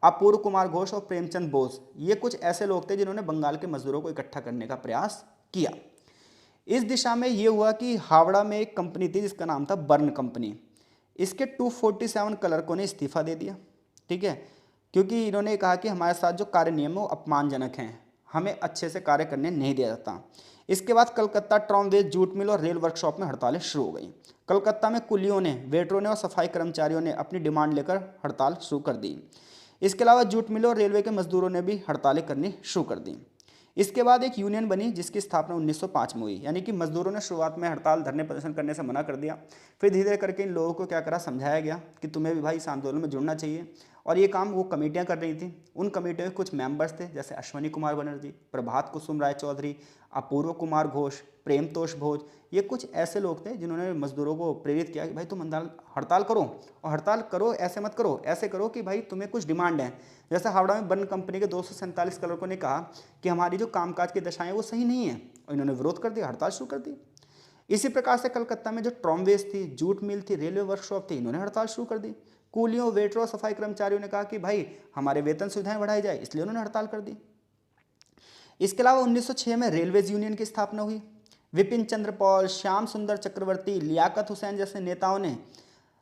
[SPEAKER 1] अपूर्व कुमार घोष और प्रेमचंद बोस, ये कुछ ऐसे लोग थे जिन्होंने बंगाल के मजदूरों को इकट्ठा करने का प्रयास किया। इस दिशा में ये हुआ कि हावड़ा में एक कंपनी थी जिसका नाम था बर्न कंपनी, इसके 247 क्लर्कों ने इस्तीफा दे दिया। ठीक है, क्योंकि इन्होंने कहा कि हमारे साथ जो कार्य नियम है वो अपमानजनक हैं, हमें अच्छे से कार्य करने नहीं दिया जाता। इसके बाद कलकत्ता ट्रामवेज, जूट मिल और रेल वर्कशॉप में हड़तालें शुरू हो गई। कलकत्ता में कुलियों ने, वेटरों ने और सफाई कर्मचारियों ने अपनी डिमांड लेकर हड़ताल शुरू कर दी। इसके अलावा जूट मिलों और रेलवे के मजदूरों ने भी हड़तालें करनी शुरू कर दी। इसके बाद एक यूनियन बनी जिसकी स्थापना 1905 में हुई। यानी कि मजदूरों ने शुरुआत में हड़ताल, धरने, प्रदर्शन करने से मना कर दिया, फिर धीरे धीरे करके इन लोगों को क्या करा, समझाया गया कि तुम्हें भी भाई इस आंदोलन में जुड़ना चाहिए। और ये काम वो कमेटियां कर रही थी। उन कमेटियों के कुछ मेंबर्स थे जैसे अश्वनी कुमार बनर्जी, प्रभात कुसुम राय चौधरी, अपूर्व कुमार घोष, प्रेमतोष भोज, ये कुछ ऐसे लोग थे जिन्होंने मजदूरों को प्रेरित किया कि भाई तुम हड़ताल करो, और हड़ताल करो ऐसे मत करो, ऐसे करो कि भाई तुम्हें कुछ डिमांड है। जैसे हावड़ा में बर्न कंपनी के 247 क्लर्कों ने कहा कि हमारी जो कामकाज की दशाएं वो सही नहीं है, और इन्होंने विरोध कर दिया, हड़ताल शुरू कर दी। इसी प्रकार से कलकत्ता में जो ट्रामवेज थी, जूट मिल थी, रेलवे वर्कशॉप थी, इन्होंने हड़ताल शुरू कर दी। कूलियों, वेटरों, सफाई कर्मचारियों ने कहा कि भाई हमारे वेतन सुविधाएं बढ़ाई जाए, इसलिए उन्होंने हड़ताल कर दी। इसके अलावा 1906 में रेलवेज यूनियन की स्थापना हुई। विपिन चंद्र पॉल, श्याम सुंदर चक्रवर्ती, लियाकत हुसैन जैसे नेताओं ने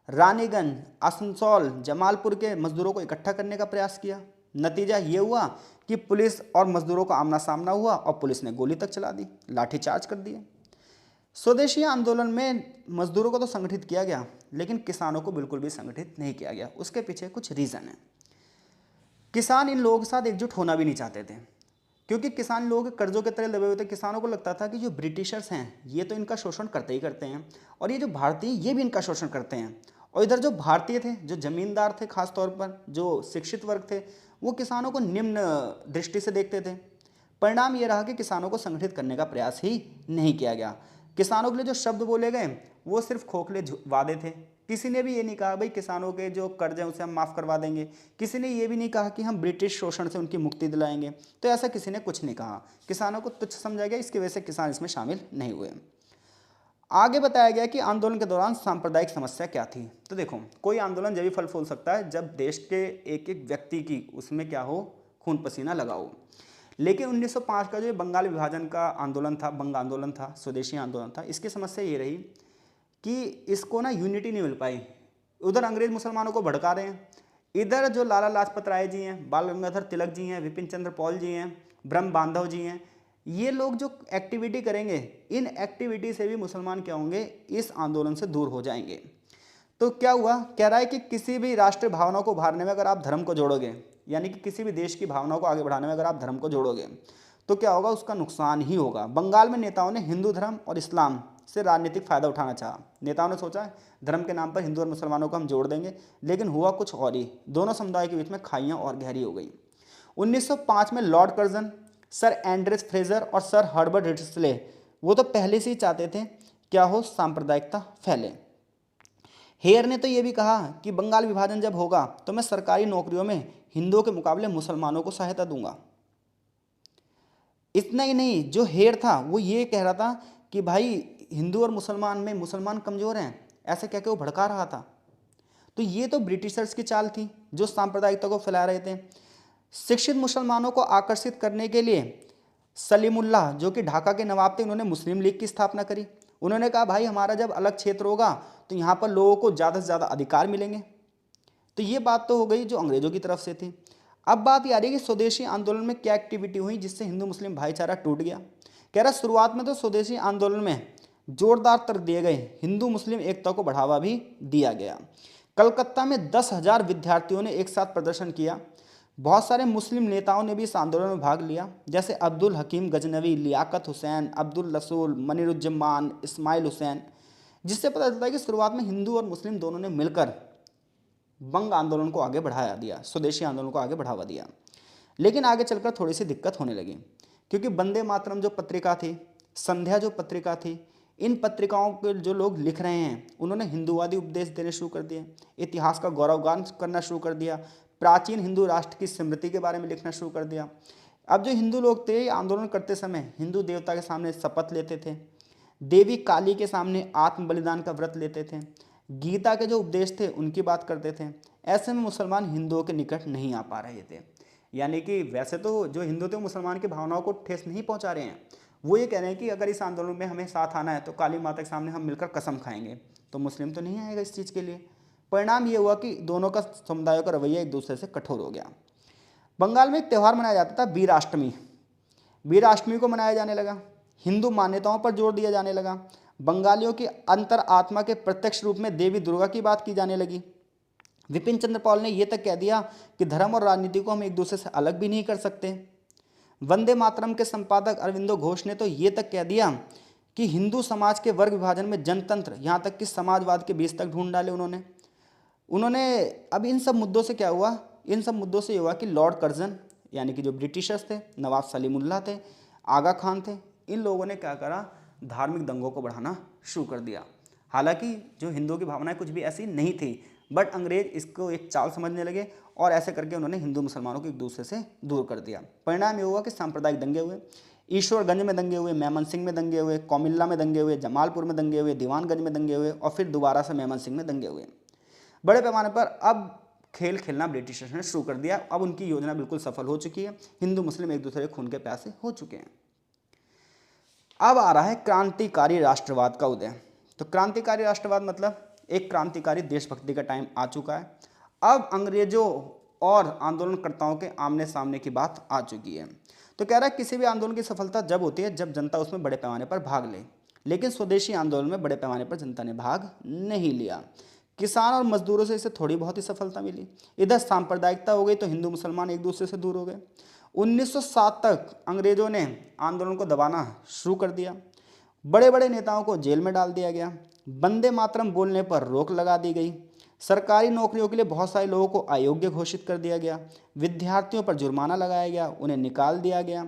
[SPEAKER 1] रानीगंज, आसनसोल, जमालपुर के मजदूरों को इकट्ठा करने का प्रयास किया। नतीजा ये हुआ कि पुलिस और मजदूरों का आमना सामना हुआ और पुलिस ने गोली तक चला दी, लाठीचार्ज कर दिए। स्वदेशी आंदोलन में मजदूरों को तो संगठित किया गया, लेकिन किसानों को बिल्कुल भी संगठित नहीं किया गया। उसके पीछे कुछ रीज़न है। किसान इन लोगों के साथ एकजुट होना भी नहीं चाहते थे, क्योंकि किसान लोग कर्जों के तले दबे हुए थे। किसानों को लगता था कि जो ब्रिटिशर्स हैं ये तो इनका शोषण करते ही करते हैं, और ये जो भारतीय ये भी इनका शोषण करते हैं। और इधर जो भारतीय थे, जो जमींदार थे, खास तौर पर जो शिक्षित वर्ग थे, वो किसानों को निम्न दृष्टि से देखते थे। परिणाम ये रहा कि किसानों को संगठित करने का प्रयास ही नहीं किया गया। किसानों के लिए जो शब्द बोले गए वो सिर्फ खोखले वादे थे। किसी ने भी ये नहीं कहा भाई किसानों के जो कर्ज हैं उसे हम माफ़ करवा देंगे। किसी ने ये भी नहीं कहा कि हम ब्रिटिश शोषण से उनकी मुक्ति दिलाएंगे। तो ऐसा किसी ने कुछ नहीं कहा। किसानों को तुच्छ समझा गया, इसकी वजह से किसान इसमें शामिल नहीं हुए। आगे बताया गया कि आंदोलन के दौरान सांप्रदायिक समस्या क्या थी। तो देखो, कोई आंदोलन जब भी फल फूल सकता है जब देश के एक एक व्यक्ति की उसमें क्या हो, खून पसीना लगा हो। लेकिन 1905 का जो बंगाल विभाजन का आंदोलन था, बंग आंदोलन था, स्वदेशी आंदोलन था, इसकी समस्या ये रही कि इसको ना यूनिटी नहीं मिल पाई। उधर अंग्रेज मुसलमानों को भड़का रहे हैं, इधर जो लाला लाजपत राय जी हैं, बाल गंगाधर तिलक जी हैं, विपिन चंद्र पॉल जी हैं, ब्रह्म बांधव जी हैं, ये लोग जो एक्टिविटी करेंगे, इन एक्टिविटी से भी मुसलमान क्या होंगे, इस आंदोलन से दूर हो जाएंगे। तो क्या हुआ, कह रहा है कि किसी भी राष्ट्रीय भावनाओं को उभारने में अगर आप धर्म को जोड़ोगे, यानी कि किसी भी देश की भावनाओं को आगे बढ़ाने में अगर आप धर्म को जोड़ोगे तो क्या होगा, उसका नुकसान ही होगा। बंगाल में नेताओं ने हिंदू धर्म और इस्लाम से राजनीतिक फायदा उठाना चाहा। नेताओं ने सोचा धर्म के नाम पर हिंदू और मुसलमानों को हम जोड़ देंगे, लेकिन हुआ कुछ और ही। दोनों समुदाय के बीच में खाइयां और गहरी हो गई। 1905 में lord Curzon, sir Andrew Fraser और सर हर्बर्ट रिटस्ले, वो तो पहले से ही चाहते थे क्या हो, सांप्रदायिकता फैले। हेयर ने तो ये भी कहा कि बंगाल विभाजन जब होगा तो मैं सरकारी नौकरियों में हिंदुओं के मुकाबले मुसलमानों को सहायता दूंगा। इतना ही नहीं, जो हेयर था वो ये कह रहा था कि भाई हिंदू और मुसलमान में मुसलमान कमज़ोर हैं, ऐसे कह के वो भड़का रहा था। तो ये तो ब्रिटिशर्स की चाल थी जो सांप्रदायिकता को फैला रहे थे। शिक्षित मुसलमानों को आकर्षित करने के लिए सलीमुल्लाह, जो कि ढाका के नवाब थे, उन्होंने मुस्लिम लीग की स्थापना करी। उन्होंने कहा भाई हमारा जब अलग क्षेत्र होगा तो यहाँ पर लोगों को ज़्यादा से ज़्यादा अधिकार मिलेंगे। तो ये बात तो हो गई जो अंग्रेज़ों की तरफ से थी। अब बात ये आ रही है कि स्वदेशी आंदोलन में क्या एक्टिविटी हुई जिससे हिंदू मुस्लिम भाईचारा टूट गया। कह रहा शुरुआत में तो स्वदेशी आंदोलन में जोरदार तर्क दिए गए, हिंदू मुस्लिम एकता को बढ़ावा भी दिया गया। कलकत्ता में 10,000 विद्यार्थियों ने एक साथ प्रदर्शन किया। बहुत सारे मुस्लिम नेताओं ने भी इस आंदोलन में भाग लिया, जैसे अब्दुल हकीम गजनवी, लियाकत हुसैन, अब्दुल रसूल, मनिरुज्जमान, इस्माइल हुसैन। जिससे पता चलता है कि शुरुआत में हिंदू और मुस्लिम दोनों ने मिलकर बंग आंदोलन को आगे बढ़ाया दिया, स्वदेशी आंदोलन को आगे बढ़ावा दिया। लेकिन आगे चलकर थोड़ी सी दिक्कत होने लगी, क्योंकि वंदे मातरम जो पत्रिका थी, संध्या जो पत्रिका थी, इन पत्रिकाओं के जो लोग लिख रहे हैं उन्होंने हिंदूवादी उपदेश देने शुरू कर दिए, इतिहास का गौरवगान करना शुरू कर दिया, प्राचीन हिंदू राष्ट्र की स्मृति के बारे में लिखना शुरू कर दिया। अब जो हिंदू लोग थे आंदोलन करते समय हिंदू देवता के सामने शपथ लेते थे, देवी काली के सामने आत्म बलिदान का व्रत लेते थे, गीता के जो उपदेश थे उनकी बात करते थे। ऐसे में मुसलमान हिंदुओं के निकट नहीं आ पा रहे थे। यानी कि वैसे तो जो हिंदू थे मुसलमान की भावनाओं को ठेस नहीं पहुंचा रहे हैं, वो ये कह रहे हैं कि अगर इस आंदोलन में हमें साथ आना है तो काली माता के सामने हम मिलकर कसम खाएंगे, तो मुस्लिम तो नहीं आएगा इस चीज़ के लिए। परिणाम ये हुआ कि दोनों का समुदायों का रवैया एक दूसरे से कठोर हो गया। बंगाल में एक त्यौहार मनाया जाता था वीराष्टमी। वीराष्टमी को मनाया जाने लगा, हिंदू मान्यताओं पर जोर दिया जाने लगा, बंगालियों की अंतर आत्मा के प्रत्यक्ष रूप में देवी दुर्गा की बात की जाने लगी। विपिन चंद्र पॉल ने यह तक कह दिया कि धर्म और राजनीति को हम एक दूसरे से अलग भी नहीं कर सकते। वंदे मातरम के संपादक अरविंदो घोष ने तो ये तक कह दिया कि हिंदू समाज के वर्ग विभाजन में जनतंत्र, यहाँ तक कि समाजवाद के बीज तक ढूंढ डाले उन्होंने। अब इन सब मुद्दों से क्या हुआ, इन सब मुद्दों से ये हुआ कि लॉर्ड कर्जन यानी कि जो ब्रिटिशर्स थे, नवाब सलीमुल्लाह थे, आगा खान थे, इन लोगों ने क्या करा, धार्मिक दंगों को बढ़ाना शुरू कर दिया। हालांकि जो हिंदुओं की भावनाएं कुछ भी ऐसी नहीं थी, बट अंग्रेज इसको एक चाल समझने लगे और ऐसे करके उन्होंने हिंदू मुसलमानों को एक दूसरे से दूर कर दिया। परिणाम ये हुआ कि सांप्रदायिक दंगे हुए, ईश्वरगंज में दंगे हुए, मेमन सिंह में दंगे हुए, कौमिल्ला में दंगे हुए, जमालपुर में दंगे हुए, दीवानगंज में दंगे हुए और फिर दोबारा से मेमन सिंह में दंगे हुए। बड़े पैमाने पर अब खेल खेलना ब्रिटिशर्स ने शुरू कर दिया। अब उनकी योजना बिल्कुल सफल हो चुकी है, हिंदू मुस्लिम एक दूसरे के खून के प्यासे हो चुके हैं। अब आ रहा है क्रांतिकारी राष्ट्रवाद का उदय। तो क्रांतिकारी राष्ट्रवाद मतलब एक क्रांतिकारी देशभक्ति का टाइम आ चुका है। अब अंग्रेजों और आंदोलनकर्ताओं के आमने सामने की बात आ चुकी है। तो कह रहा है किसी भी आंदोलन की सफलता जब होती है जब जनता उसमें बड़े पैमाने पर भाग ले, लेकिन स्वदेशी आंदोलन में बड़े पैमाने पर जनता ने भाग नहीं लिया। किसान और मजदूरों से इसे थोड़ी बहुत ही सफलता मिली। इधर सांप्रदायिकता हो गई तो हिंदू मुसलमान एक दूसरे से दूर हो गए। 1907 तक अंग्रेजों ने आंदोलन को दबाना शुरू कर दिया। बड़े बड़े नेताओं को जेल में डाल दिया गया। वंदे मातरम बोलने पर रोक लगा दी गई। सरकारी नौकरियों के लिए बहुत सारे लोगों को अयोग्य घोषित कर दिया गया। विद्यार्थियों पर जुर्माना लगाया गया, उन्हें निकाल दिया गया।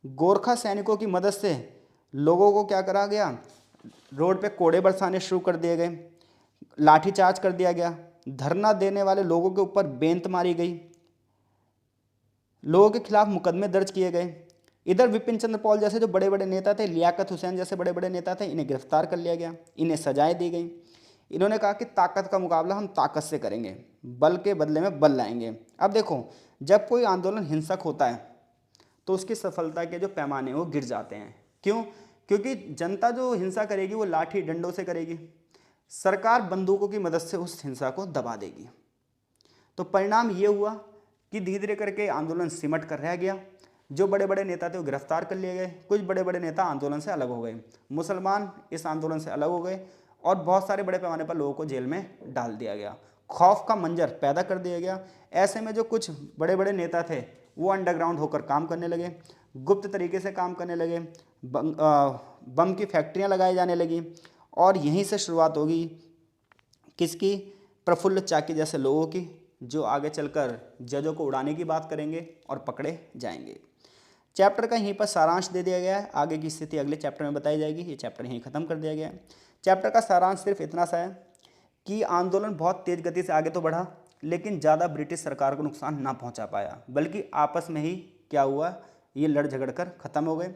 [SPEAKER 1] गोरखा सैनिकों की मदद से लोगों को क्या करा गया, रोड पे कोड़े बरसाने शुरू कर दिए गए, लाठीचार्ज कर दिया गया। धरना देने वाले लोगों के ऊपर बेंत मारी गई, लोगों के खिलाफ मुकदमे दर्ज किए गए। इधर विपिन चंद्र पॉल जैसे जो बड़े बड़े नेता थे, लियाकत हुसैन जैसे बड़े बड़े नेता थे, इन्हें गिरफ्तार कर लिया गया, इन्हें सजाएं दी गई। इन्होंने कहा कि ताकत का मुकाबला हम ताकत से करेंगे, बल के बदले में बल लाएंगे। अब देखो, जब कोई आंदोलन हिंसक होता है तो उसकी सफलता के जो पैमाने वो गिर जाते हैं। क्यों? क्योंकि जनता जो हिंसा करेगी वो लाठी डंडों से करेगी, सरकार बंदूकों की मदद से उस हिंसा को दबा देगी। तो परिणाम ये हुआ कि धीरे धीरे करके आंदोलन सिमट कर रह गया। जो बड़े बड़े नेता थे वो गिरफ्तार कर लिए गए, कुछ बड़े बड़े नेता आंदोलन से अलग हो गए, मुसलमान इस आंदोलन से अलग हो गए और बहुत सारे बड़े पैमाने पर लोगों को जेल में डाल दिया गया। खौफ का मंजर पैदा कर दिया गया। ऐसे में जो कुछ बड़े बड़े नेता थे वो अंडरग्राउंड होकर काम करने लगे, गुप्त तरीके से काम करने लगे, बम की फैक्ट्रियाँ लगाई जाने लगी और यहीं से शुरुआत होगी किसकी? प्रफुल्ल चाकी जैसे लोगों की, जो आगे चलकर जजों को उड़ाने की बात करेंगे और पकड़े जाएंगे। चैप्टर का यहीं पर सारांश दे दिया गया है, आगे की स्थिति अगले चैप्टर में बताई जाएगी। ये चैप्टर यहीं खत्म कर दिया गया है। चैप्टर का सारांश सिर्फ इतना सा है कि आंदोलन बहुत तेज गति से आगे तो बढ़ा, लेकिन ज़्यादा ब्रिटिश सरकार को नुकसान ना पहुंचा पाया, बल्कि आपस में ही क्या हुआ, ये लड़ झगड़ कर ख़त्म हो गए।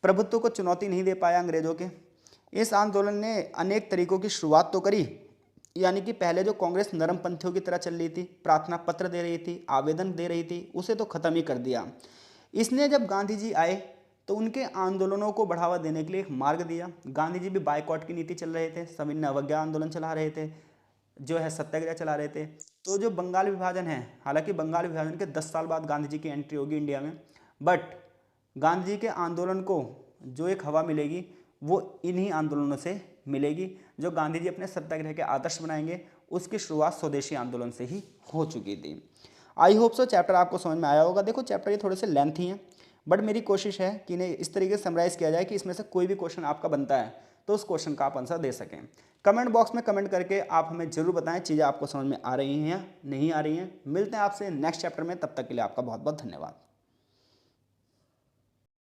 [SPEAKER 1] प्रभुत्व को चुनौती नहीं दे पाया अंग्रेजों के। इस आंदोलन ने अनेक तरीकों की शुरुआत तो करी, यानी कि पहले जो कांग्रेस नरम पंथियों की तरह चल रही थी, प्रार्थना पत्र दे रही थी, आवेदन दे रही थी, उसे तो ख़त्म ही कर दिया। इसने जब गांधी जी आए तो उनके आंदोलनों को बढ़ावा देने के लिए एक मार्ग दिया। गांधी जी भी बायकॉट की नीति चल रहे थे, सविनय अवज्ञा आंदोलन चला रहे थे, जो है सत्याग्रह चला रहे थे। तो जो बंगाल विभाजन है, हालांकि बंगाल विभाजन के 10 साल बाद गांधी जी की एंट्री होगी इंडिया में, बट गांधी जी के आंदोलन को जो एक हवा मिलेगी वो इन्हीं आंदोलनों से मिलेगी। जो गांधी जी अपने सत्याग्रह के आदर्श बनाएंगे उसकी शुरुआत स्वदेशी आंदोलन से ही हो चुकी थी। आई होप सो चैप्टर आपको समझ में आया होगा। देखो चैप्टर ये थोड़े से लेंथी हैं, बट मेरी कोशिश है कि इन्हें इस तरीके से समराइज़ किया जाए कि इसमें से कोई भी क्वेश्चन आपका बनता है तो उस क्वेश्चन का आप आंसर दे सकें। कमेंट बॉक्स में कमेंट करके आप हमें जरूर बताएं चीज़ें आपको समझ में आ रही हैं या नहीं आ रही हैं। मिलते हैं आपसे नेक्स्ट चैप्टर में, तब तक के लिए आपका बहुत बहुत धन्यवाद।